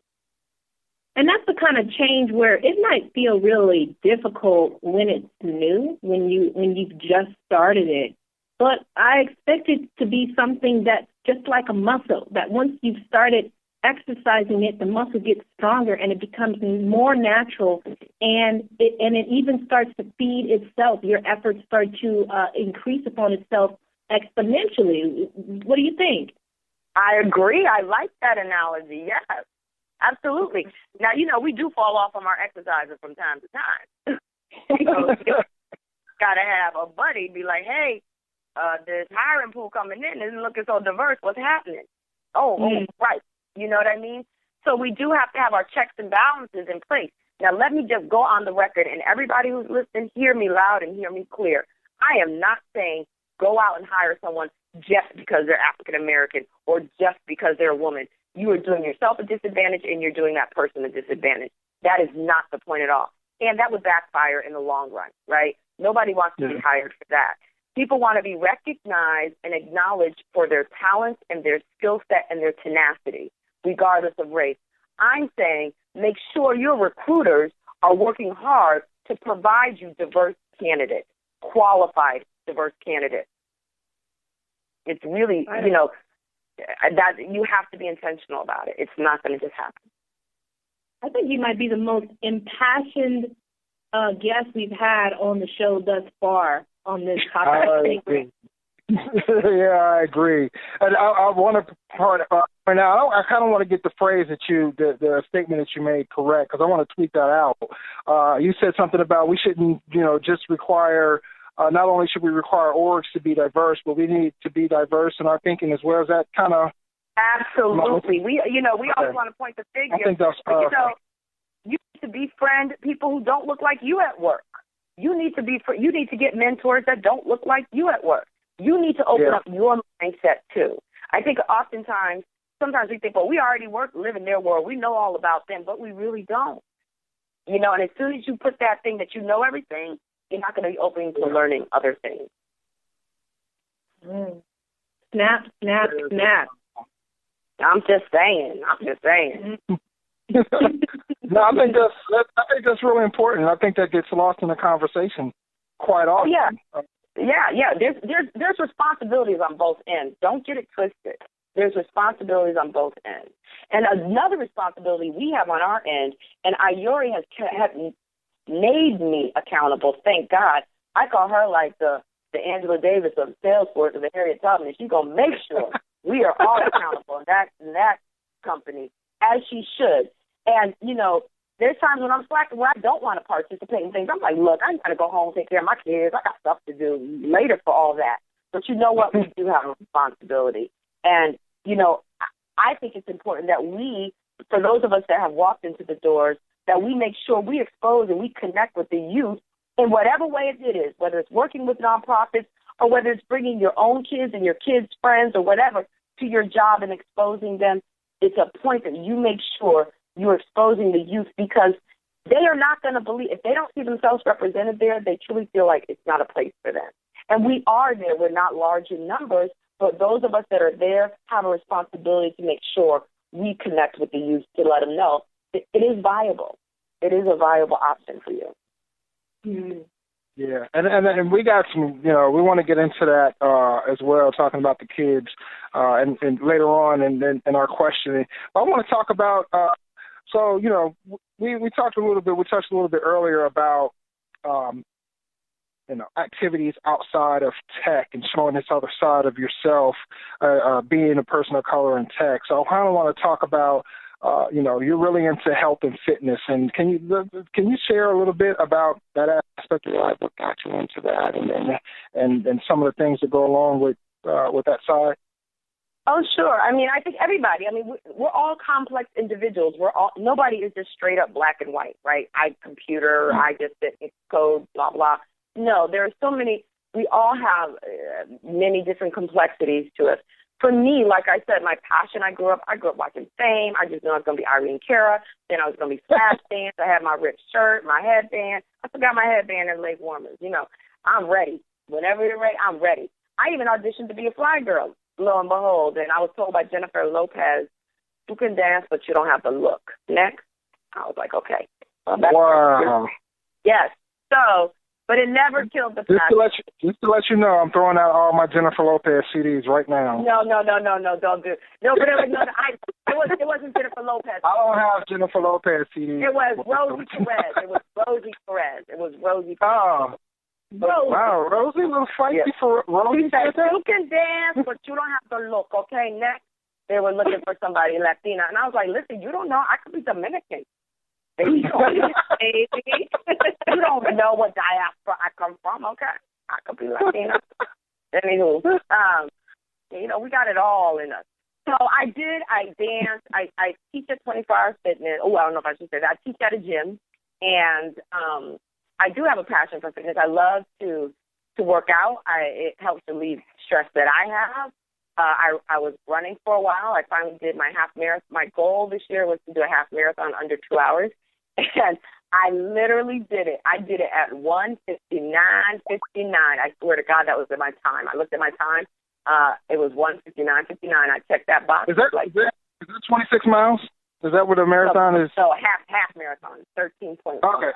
And that's the kind of change where it might feel really difficult when it's new, when you've just started it. But I expect it to be something that's just like a muscle, that once you've started exercising it, the muscle gets stronger and it becomes more natural, and it even starts to feed itself. Your efforts start to increase upon itself exponentially. What do you think? I agree. I like that analogy. Yes, absolutely. Now, we do fall off from our exercises from time to time. Got to have a buddy be like, hey, this hiring pool coming in isn't looking so diverse. What's happening? Oh, right. You know what I mean? So we do have to have our checks and balances in place. Now, let me just go on the record, and everybody who's listening, hear me loud and hear me clear. I am not saying go out and hire someone just because they're African American or just because they're a woman. you are doing yourself a disadvantage and you're doing that person a disadvantage. That is not the point at all. And that would backfire in the long run, right? Nobody wants to be hired for that. People want to be recognized and acknowledged for their talents and their skill set and their tenacity, regardless of race. I'm saying make sure your recruiters are working hard to provide you diverse candidates, qualified diverse candidates. It's really, that you have to be intentional about it. It's not going to just happen. I think you might be the most impassioned guest we've had on the show thus far on this topic. I agree. Yeah, I agree. And I want to point out, I kind of want to get the phrase that the statement that you made correct, because I want to tweet that out. You said something about we shouldn't, just require, not only should we require orgs to be diverse, but we need to be diverse in our thinking as well. Is that kind of... Absolutely. We always want to point the figure. I think that's perfect. You need to befriend people who don't look like you at work. You need to get mentors that don't look like you at work. You need to open up your mindset too. I think sometimes we think, well, we already live in their world. We know all about them, but we really don't. And as soon as you put that thing that you know everything, you're not going to be open to learning other things. Snap, snap, snap. I'm just saying. No, I think that's really important. I think that gets lost in the conversation quite often. Yeah. There's responsibilities on both ends. Don't get it twisted. There's responsibilities on both ends. And another responsibility we have on our end, and Ayori has made me accountable, thank God. I call her like the Angela Davis of Salesforce or the Harriet Tubman. She's going to make sure we are all accountable in that company, as she should. And, there's times when I'm slacking where I don't want to participate in things. I'm like, look, I got to go home and take care of my kids. I got stuff to do later for all that. But you know what? We do have a responsibility. And, I think it's important that we, for those of us that have walked into the doors, that we make sure we expose and we connect with the youth in whatever way it is, whether it's working with nonprofits or whether it's bringing your own kids and your kids' friends or whatever to your job and exposing them. It's a point that you make sure you're exposing the youth, because they are not going to believe, if they don't see themselves represented there, they truly feel like it's not a place for them. And we are there. We're not large in numbers, but those of us that are there have a responsibility to make sure we connect with the youth to let them know it is viable. It is a viable option for you. Mm-hmm. Yeah, and we got some, we want to get into that as well, talking about the kids and later on in our questioning. But I want to talk about, we talked a little bit, we touched a little bit earlier about, activities outside of tech and showing this other side of yourself, being a person of color in tech. So I kind of want to talk about, you're really into health and fitness, and can you share a little bit about that aspect of your life, what got you into that, and some of the things that go along with that side? Oh, sure. I mean, I think everybody. I mean, we're all complex individuals. Nobody is just straight up black and white, right? I just sit in code, blah blah. No, there are so many. We all have many different complexities to us. For me, like I said, my passion, I grew up watching Fame. I just knew I was going to be Irene Cara. Then I was going to be Flashdance. I had my ripped shirt, my headband. I forgot my headband and leg warmers. I'm ready. Whenever you're ready, I'm ready. I even auditioned to be a fly girl, lo and behold. And I was told by Jennifer Lopez, you can dance, but you don't have the look. Next. I was like, okay. Well, wow. Yes. So, but it never killed the passion. Just to let you know, I'm throwing out all my Jennifer Lopez CDs right now. No, don't do it. No, but it wasn't Jennifer Lopez. I don't have Jennifer Lopez CDs. It was Rosie Perez. It was Rosie Perez. Oh. Wow, Rosie was feisty for Rosie. She said, you can dance, but you don't have the look, okay? Next, they were looking for somebody Latina. And I was like, listen, you don't know. I could be Dominican. You don't know what diaspora I come from, okay? I could be Latina. Anywho, we got it all in us. So I dance, I teach at 24-Hour Fitness. Oh, I don't know if I should say that. I teach at a gym, and I do have a passion for fitness. I love to work out. It helps relieve stress that I have. I was running for a while. I finally did my half marathon. My goal this year was to do a half marathon under 2 hours, and I literally did it. I did it at 1:59:59. I swear to God, that was my time. I looked at my time. It was 1:59:59. I checked that box. Is that 26 miles? Is that what a marathon is? So half marathon, 13.1. Okay.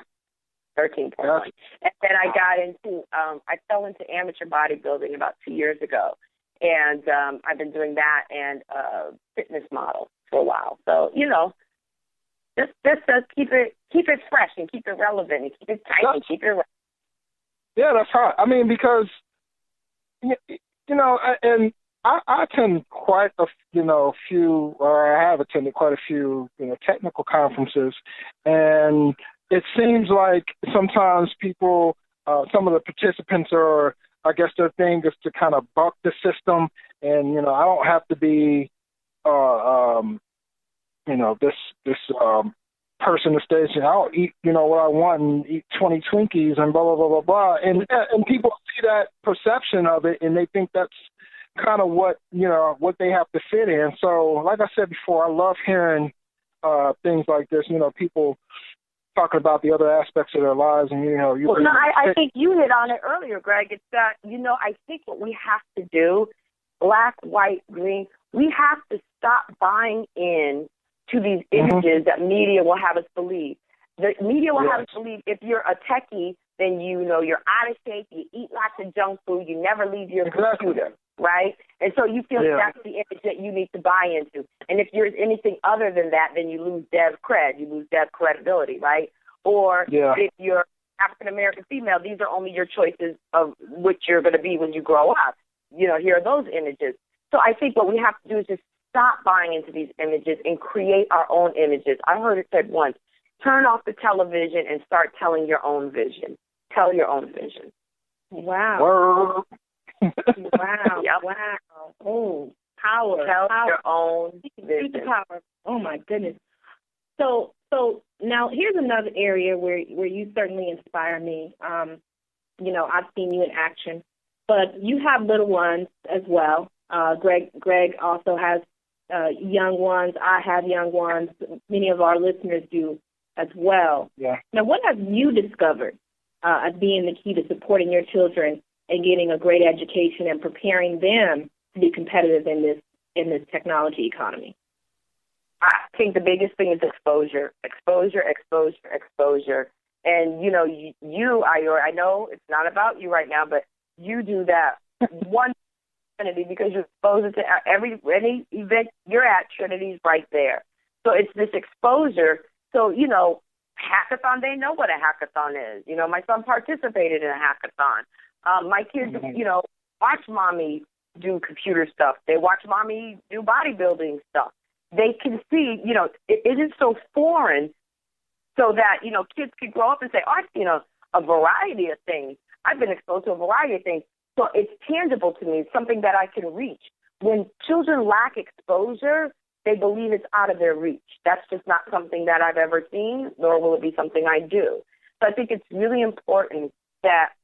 13.1. Gotcha. And then I got into, I fell into amateur bodybuilding about 2 years ago. And I've been doing that and fitness model for a while. So, just keep it fresh and keep it relevant and keep it tight and keep it relevant. Yeah, that's hot. I mean, because, and I attend quite a few, or I have attended quite a few, technical conferences, and it seems like sometimes people, some of the participants are, I guess their thing is to kind of buck the system, and I don't have to be, this person on stage, and I'll eat, what I want and eat 20 Twinkies and blah blah blah blah blah, and people see that perception of it, and they think that's kind of what what they have to fit in. So, like I said before, I love hearing things like this. People talking about the other aspects of their lives, and I think you hit on it earlier, Greg. It's that I think what we have to do, black, white, green, we have to stop buying in to these images that media will have us believe. The media will have us believe if you're a techie, then you're out of shape, you eat lots of junk food, you never leave your computer, right? And so you feel that's the image that you need to buy into. And if you're anything other than that, then you lose dev cred, you lose dev credibility, right? Or if you're African-American female, these are only your choices of what you're going to be when you grow up. Here are those images. So I think what we have to do is just stop buying into these images and create our own images. I heard it said once, turn off the television and start telling your own vision. Tell your own vision. Wow. Wow. Yep. Wow. Oh, power. Tell power. your own vision. Power. Oh, my goodness. So now here's another area where you certainly inspire me. I've seen you in action, but you have little ones as well. Greg also has young ones. I have young ones. Many of our listeners do as well. Yeah. Now, what have you discovered as being the key to supporting your children and getting a great education and preparing them to be competitive in this technology economy? I think the biggest thing is exposure. And, you, Ayori, I know it's not about you right now, but you do that one Trinity because you're exposed to any event you're at, Trinity's right there. So it's this exposure. So, hackathon, they know what a hackathon is. My son participated in a hackathon. My kids, watch mommy do computer stuff. They watch mommy do bodybuilding stuff. They can see, it isn't so foreign so that, kids can grow up and say, oh, I've seen a variety of things. I've been exposed to a variety of things. So it's tangible to me. It's something that I can reach. When children lack exposure, they believe it's out of their reach. That's just not something that I've ever seen, nor will it be something I do. So I think it's really important that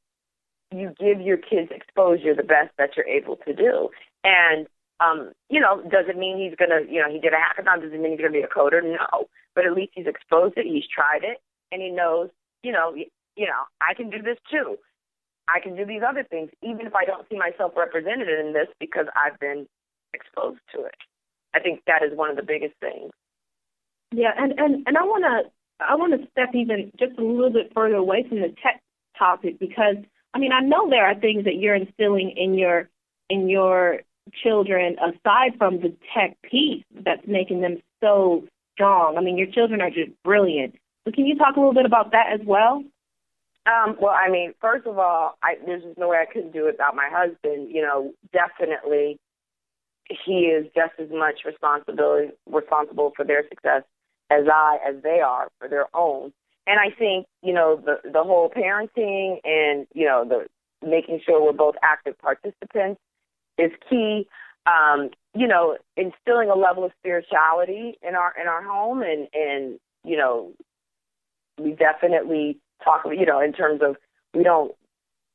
you give your kids exposure the best that you're able to do. And, doesn't mean he's going to, he did a hackathon, doesn't mean he's going to be a coder, no. But at least he's exposed it, he's tried it, and he knows, I can do this too. I can do these other things, even if I don't see myself represented in this because I've been exposed to it. I think that is one of the biggest things. Yeah, and I want to step even just a little bit further away from the tech topic because I know there are things that you're instilling in your children aside from the tech piece that's making them so strong. Your children are just brilliant. So can you talk a little bit about that as well? First of all, there's just no way I couldn't do it without my husband. Definitely he is just as much responsible for their success as they are for their own. And I think, the whole parenting and, the making sure we're both active participants is key. Instilling a level of spirituality in our home and we definitely talk, in terms of we don't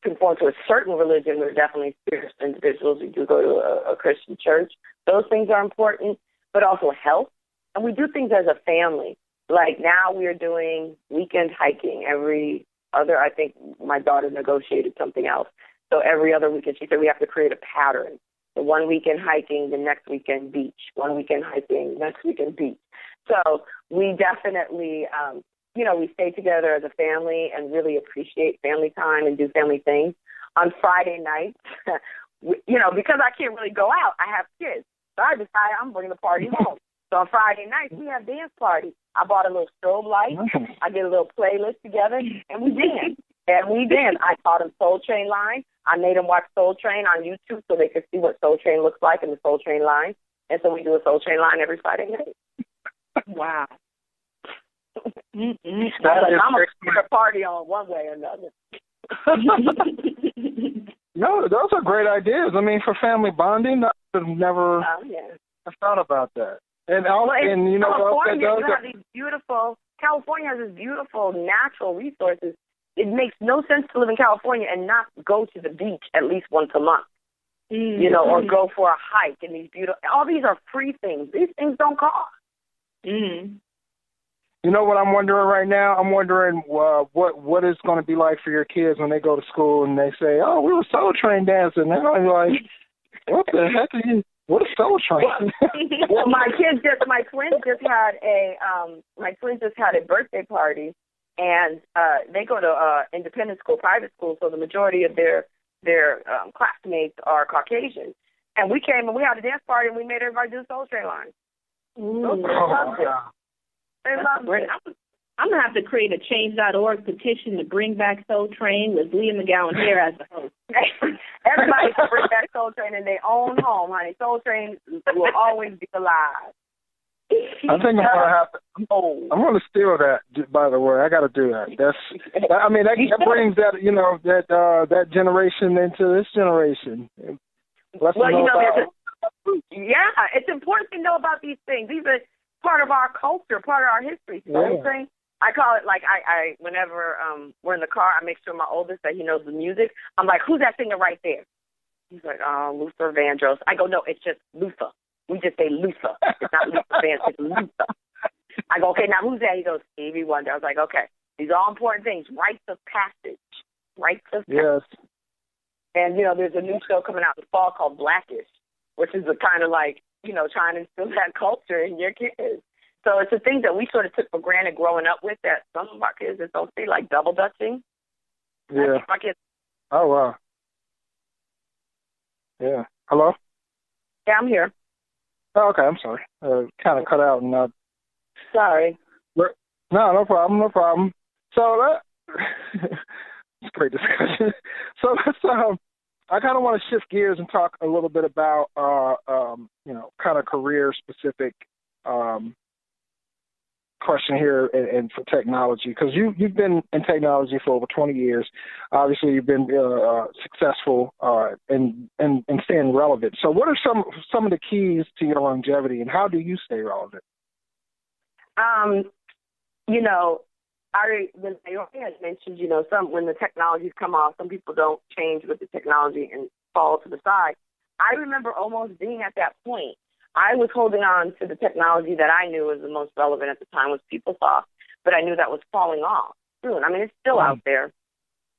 conform to a certain religion, we're definitely spiritual individuals. We do go to a Christian church. Those things are important, but also health. And we do things as a family. Like now we're doing weekend hiking every other, I think my daughter negotiated something else. So every other weekend, she said we have to create a pattern. So one weekend hiking, the next weekend beach. One weekend hiking, next weekend beach. So we definitely, we stay together as a family and really appreciate family time and do family things. On Friday nights, because I can't really go out, I have kids. So I decided I'm bringing the party home. So on Friday nights, we have dance parties. I bought a little strobe light. I get a little playlist together, and we dance. I taught them Soul Train line. I made them watch Soul Train on YouTube so they could see what Soul Train looks like in the Soul Train line. And so we do a Soul Train line every Friday night. Wow. I'm going to put a party on one way or another. No, those are great ideas. I mean, for family bonding, I've never thought about that. And California has these beautiful natural resources. It makes no sense to live in California and not go to the beach at least once a month, or go for a hike. And all these are free things. These things don't cost. You know what I'm wondering right now? I'm wondering what it's going to be like for your kids when they go to school and they say, "Oh, we were Soul Train dancing." They're going to be like, "What the heck are you? What is Soul Train?" Well, my twins just had a birthday party, and they go to independent school, private school, so the majority of their classmates are Caucasian. And we came and we had a dance party and we made everybody do the Soul Train line. They loved it. They loved it. I'm going to have to create a change.org petition to bring back Soul Train with Leah McGowen-Hare as the host. Everybody can bring back Soul Train in their own home, honey. Soul Train will always be alive. I think I'm gonna have to. I'm gonna steal that. By the way, I got to do that. That brings that generation into this generation. It's important to know about these things. These are part of our culture, part of our history. Soul Train. I call it like I whenever we're in the car, I make sure my oldest that he knows the music. I'm like, who's that singer right there? He's like, Luther Vandross. I go, no, it's just Luther. We just say Luther. It's not Luther Vandross, it's Luther. I go, okay, now who's that? He goes, Stevie Wonder. I was like, okay, these are all important things. Rites of passage. Yes. And, there's a new show coming out in the fall called Blackish, which is a kind of like, trying to instill that culture in your kids. So it's the things that we sort of took for granted growing up with that some of our kids just don't see, like double dutching. Yeah. My kids. Oh, wow. Yeah. Hello? Yeah, I'm here. Oh, okay, I'm sorry. Kind of cut out and not. Sorry. No problem. So it's a great discussion. So let's I kind of want to shift gears and talk a little bit about kind of career specific question here and for technology, because you've been in technology for over 20 years. Obviously, you've been successful and staying relevant. So what are some of the keys to your longevity, and how do you stay relevant? When Ayori has mentioned, when the technologies come off, some people don't change with the technology and fall to the side. I remember almost being at that point. I was holding on to the technology that I knew was the most relevant at the time was PeopleSoft, but I knew that was falling off soon. I mean, it's still out there.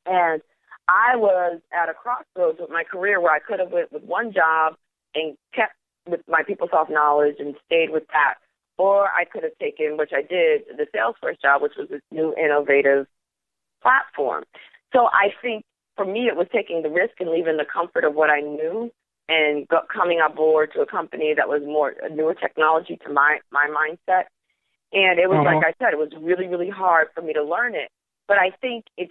And I was at a crossroads with my career where I could have went with one job and kept with my PeopleSoft knowledge and stayed with that. Or I could have taken, which I did, the Salesforce job, which was this new innovative platform. So I think for me it was taking the risk and leaving the comfort of what I knew and coming on board to a company that was more a newer technology to my mindset. And it was like I said, it was really, really hard for me to learn it. But I think it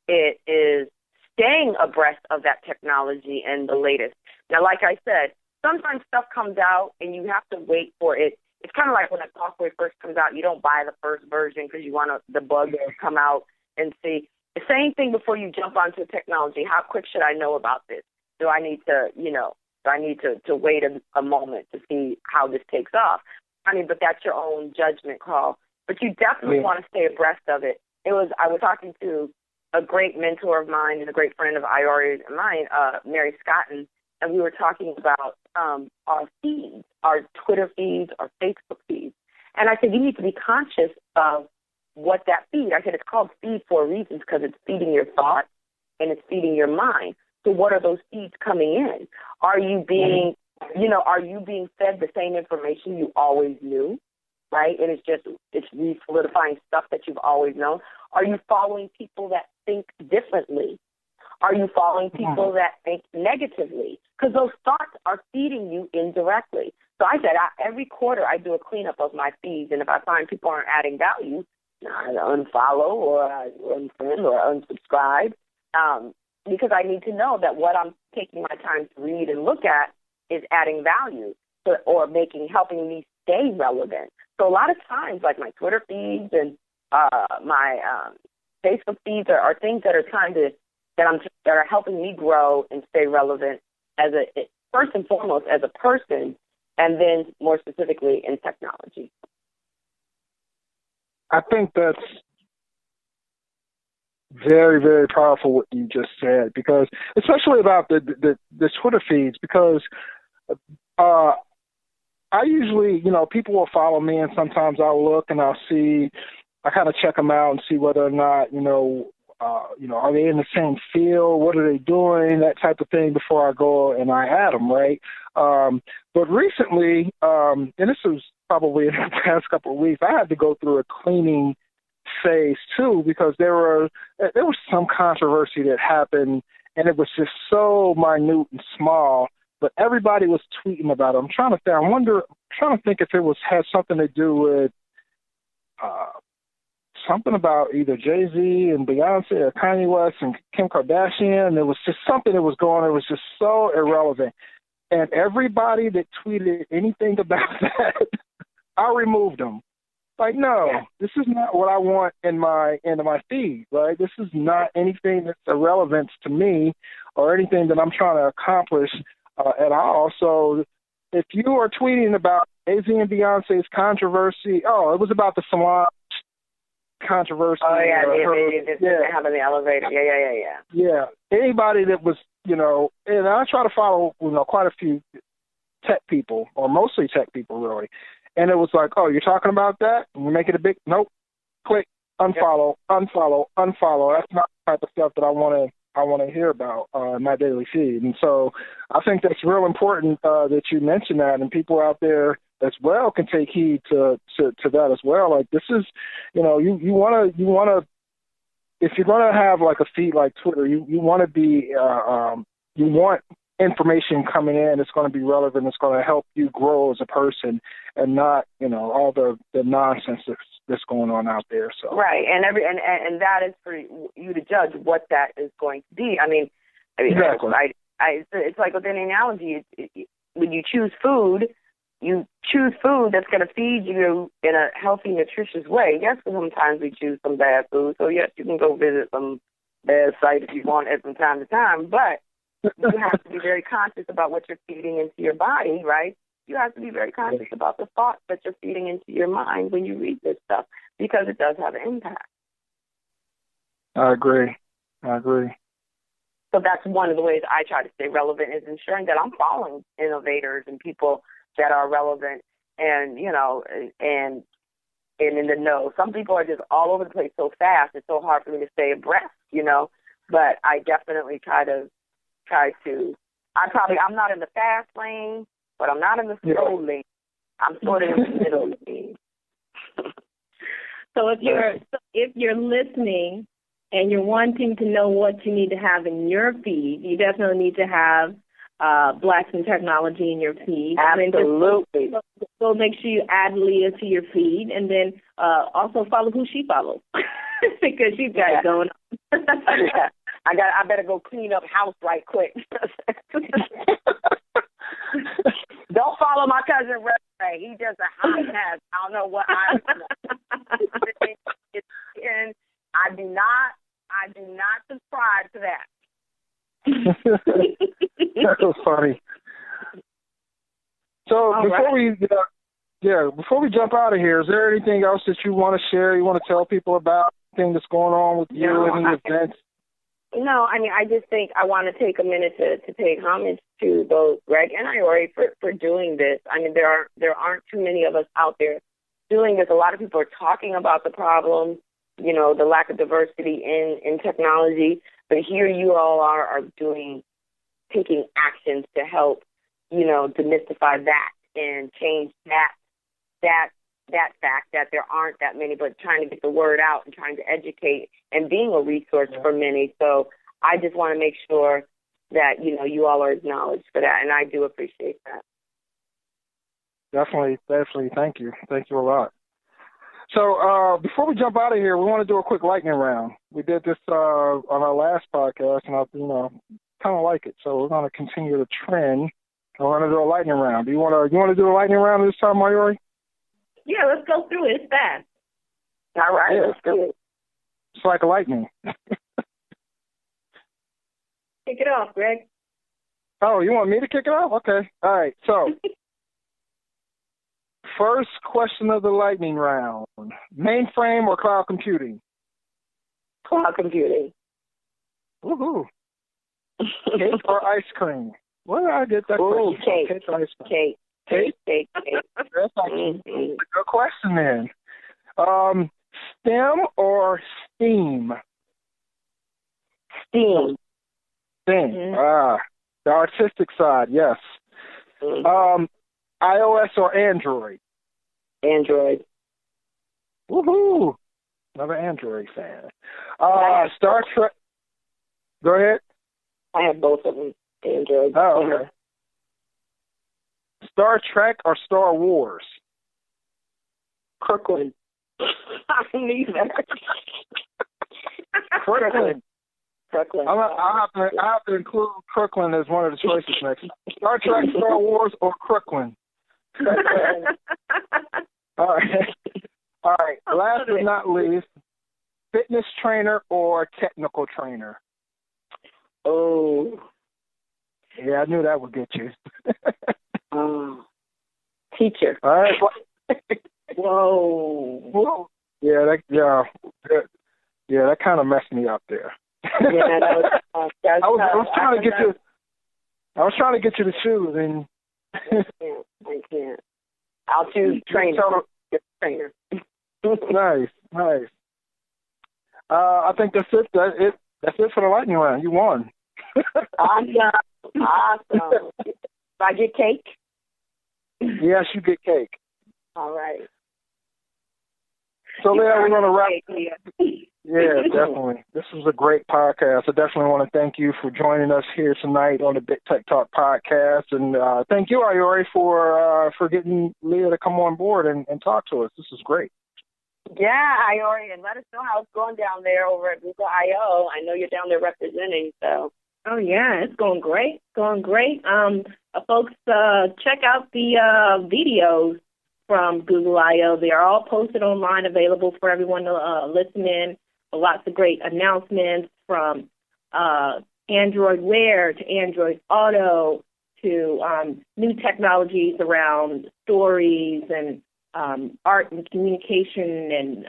is staying abreast of that technology and the latest. Now, like I said, sometimes stuff comes out and you have to wait for it. It's kind of like when a software first comes out, you don't buy the first version because you want the bugs to come out and see. The same thing before you jump onto technology. How quick should I know about this? Do I need to wait a moment to see how this takes off? I mean, but that's your own judgment call. But you definitely want to stay abreast of it. I was talking to a great mentor of mine and a great friend of Ayori and mine, Mary Scotton, and we were talking about our feeds, our Twitter feeds, our Facebook feeds. And I said, you need to be conscious of what that feed. I said, it's called feed for a reason because it's feeding your thoughts and it's feeding your mind. So what are those feeds coming in? Are you being, are you being fed the same information you always knew, right? And it's re-solidifying stuff that you've always known. Are you following people that think differently? Are you following people that think negatively? Because those thoughts are feeding you indirectly. So I said, every quarter I do a cleanup of my feeds, and if I find people aren't adding value, I unfollow or I unfriend or unsubscribe, because I need to know that what I'm taking my time to read and look at is adding value or helping me stay relevant. So a lot of times, like my Twitter feeds and my Facebook feeds are things that are helping me grow and stay relevant first and foremost as a person, and then more specifically in technology. I think that's very, very powerful what you just said, because especially about the Twitter feeds, because I usually, people will follow me, and sometimes I'll look and I kind of check them out and see whether or not, are they in the same field? What are they doing? That type of thing before I go and I add them, right? But recently, and this was probably in the past couple of weeks, I had to go through a cleaning phase too, because there was some controversy that happened, and it was just so minute and small, but everybody was tweeting about it. I'm trying to think if it had something to do with something about either Jay-Z and Beyonce or Kanye West and Kim Kardashian. It was just something that was going on. It was just so irrelevant. And everybody that tweeted anything about that, I removed them. Like, no, this is not what I want in my feed, right? This is not anything that's irrelevant to me or anything that I'm trying to accomplish at all. So if you are tweeting about Jay-Z and Beyonce's controversy, it was about the salon controversy. Oh, yeah, they didn't have in the elevator. Yeah. Yeah, anybody that was, and I try to follow, quite a few tech people, or mostly tech people, really. And it was like, oh, you're talking about that? And you make it a big, nope, click, unfollow. That's not the type of stuff that I want to hear about in my daily feed. And so I think that's real important that you mention that, and people out there as well can take heed to that as well. Like, this is, you want to, if you're going to have like a feed like Twitter, you want to be, you want information coming in that's going to be relevant, that's going to help you grow as a person, and not, all the nonsense that's going on out there. So right, and that is for you to judge what that is going to be. I mean, exactly. It's like with any analogy. When you choose food, you choose food that's going to feed you in a healthy, nutritious way. Yes, sometimes we choose some bad food. So, yes, you can go visit some bad sites if you want it from time to time. But you have to be very conscious about what you're feeding into your body, right? You have to be very conscious about the thoughts that you're feeding into your mind when you read this stuff, because it does have an impact. I agree. So that's one of the ways I try to stay relevant, is ensuring that I'm following innovators and people that are relevant and in the know. Some people are just all over the place so fast, it's so hard for me to stay abreast, but I definitely I'm not in the fast lane, but I'm not in the slow lane. I'm sort of in the middle lane. So if you're listening and you're wanting to know what you need to have in your feed, you definitely need to have Blacks in Technology in your feed. Absolutely. So make sure you add Leah to your feed, and then also follow who she follows, because she's got it going on. I better go clean up house right quick. Don't follow my cousin Ray. He does a hot mess. I don't know what and I do not subscribe to that. That's so funny. So before we jump out of here, is there anything else that you want to share, you want to tell people about? anything that's going on with you, any events? No, I mean, I just think I want to take a minute to pay homage to both Greg and Ayori for doing this. I mean, there aren't too many of us out there doing this. A lot of people are talking about the problems, you know, the lack of diversity in technology, but here you all are taking actions to help, you know, demystify that and change that fact that there aren't that many, but trying to get the word out and trying to educate and being a resource for many. So I just want to make sure that, you know, you all are acknowledged for that, and I do appreciate that. Definitely. Thank you. Thank you a lot. So before we jump out of here, we want to do a quick lightning round. We did this on our last podcast, and I, you know, kind of like it. So we're going to continue the trend. We're going to do a lightning round. You want to do a lightning round this time, Ayori? Yeah, let's go through it. It's fast. All right, let's do it. It's like lightning. Kick it off, Greg. Oh, you want me to kick it off? Okay. All right. So, first question of the lightning round. Mainframe or cloud computing? Cloud computing. Woohoo. Cake or ice cream? Where did I get that question? Cake. Cake or ice cream? Cake. That's actually a good question then. STEM or STEAM? STEAM. STEAM. The artistic side, yes. iOS or Android? Android. Woohoo! Another Android fan. Star Trek. Go ahead. I have both of them. Android. Oh, okay. Star Trek or Star Wars? Kirkland. I need that. Kirkland. Kirkland. I have to include Kirkland as one of the choices next. Star Trek, Star Wars, or Kirkland? All right. Last but not least, fitness trainer or technical trainer? Oh. Yeah, I knew that would get you. Teacher. All right. Whoa. Yeah, that kind of messed me up there. Yeah, I was trying to get you. I was trying to get you to choose, and I can't. I'll choose trainer. Nice. I think that's it. That's it for the lightning round. You won. Awesome. Do I get cake? Yes, you get cake. All right. So, Leah, we're going to wrap. Yeah, definitely. This was a great podcast. I definitely want to thank you for joining us here tonight on the Big Tech Talk podcast. And thank you, Ayori, for getting Leah to come on board and talk to us. This is great. Yeah, Ayori, and let us know how it's going down there over at Google I/O. I know you're down there representing, so. Oh, yeah, it's going great. Folks, check out the videos from Google I/O. They are all posted online, available for everyone to listen in. Lots of great announcements from Android Wear to Android Auto to new technologies around stories and art and communication and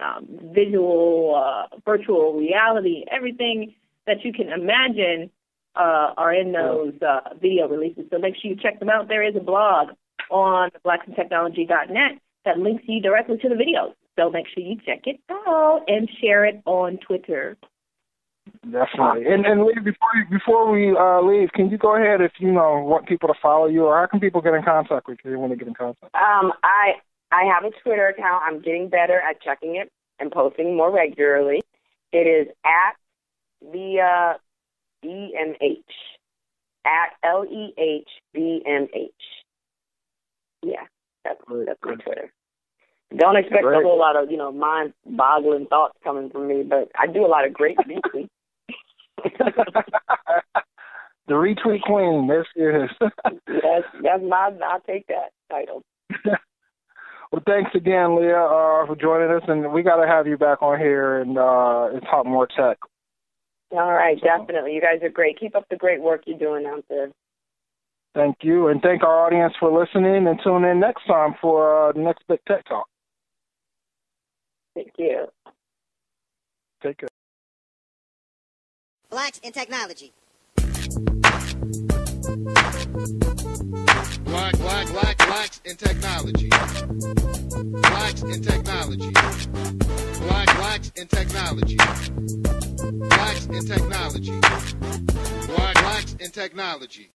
visual, virtual reality. Everything that you can imagine are in those video releases. So make sure you check them out. There is a blog on blacksintechnology.net that links you directly to the videos. So make sure you check it out and share it on Twitter. Definitely. And Lee, before we leave, can you go ahead if you want people to follow you, or how can people get in contact with you if they want to get in contact? I have a Twitter account. I'm getting better at checking it and posting more regularly. It is at Leah BMH, at LEHBMH. Yeah, that's my Twitter. Don't expect a whole lot of, mind-boggling thoughts coming from me, but I do a lot of great retweets. The retweet queen, this is. I'll take that title. Well, thanks again, Leah, for joining us, and we got to have you back on here and talk more tech. All right, definitely. You guys are great. Keep up the great work you're doing out there. Thank you, and thank our audience for listening, and tune in next time for the next Big Tech Talk. Thank you. Take care. Blacks in technology. Blacks in technology. Blacks in technology. Blacks in technology. Blacks in technology. Blacks in technology.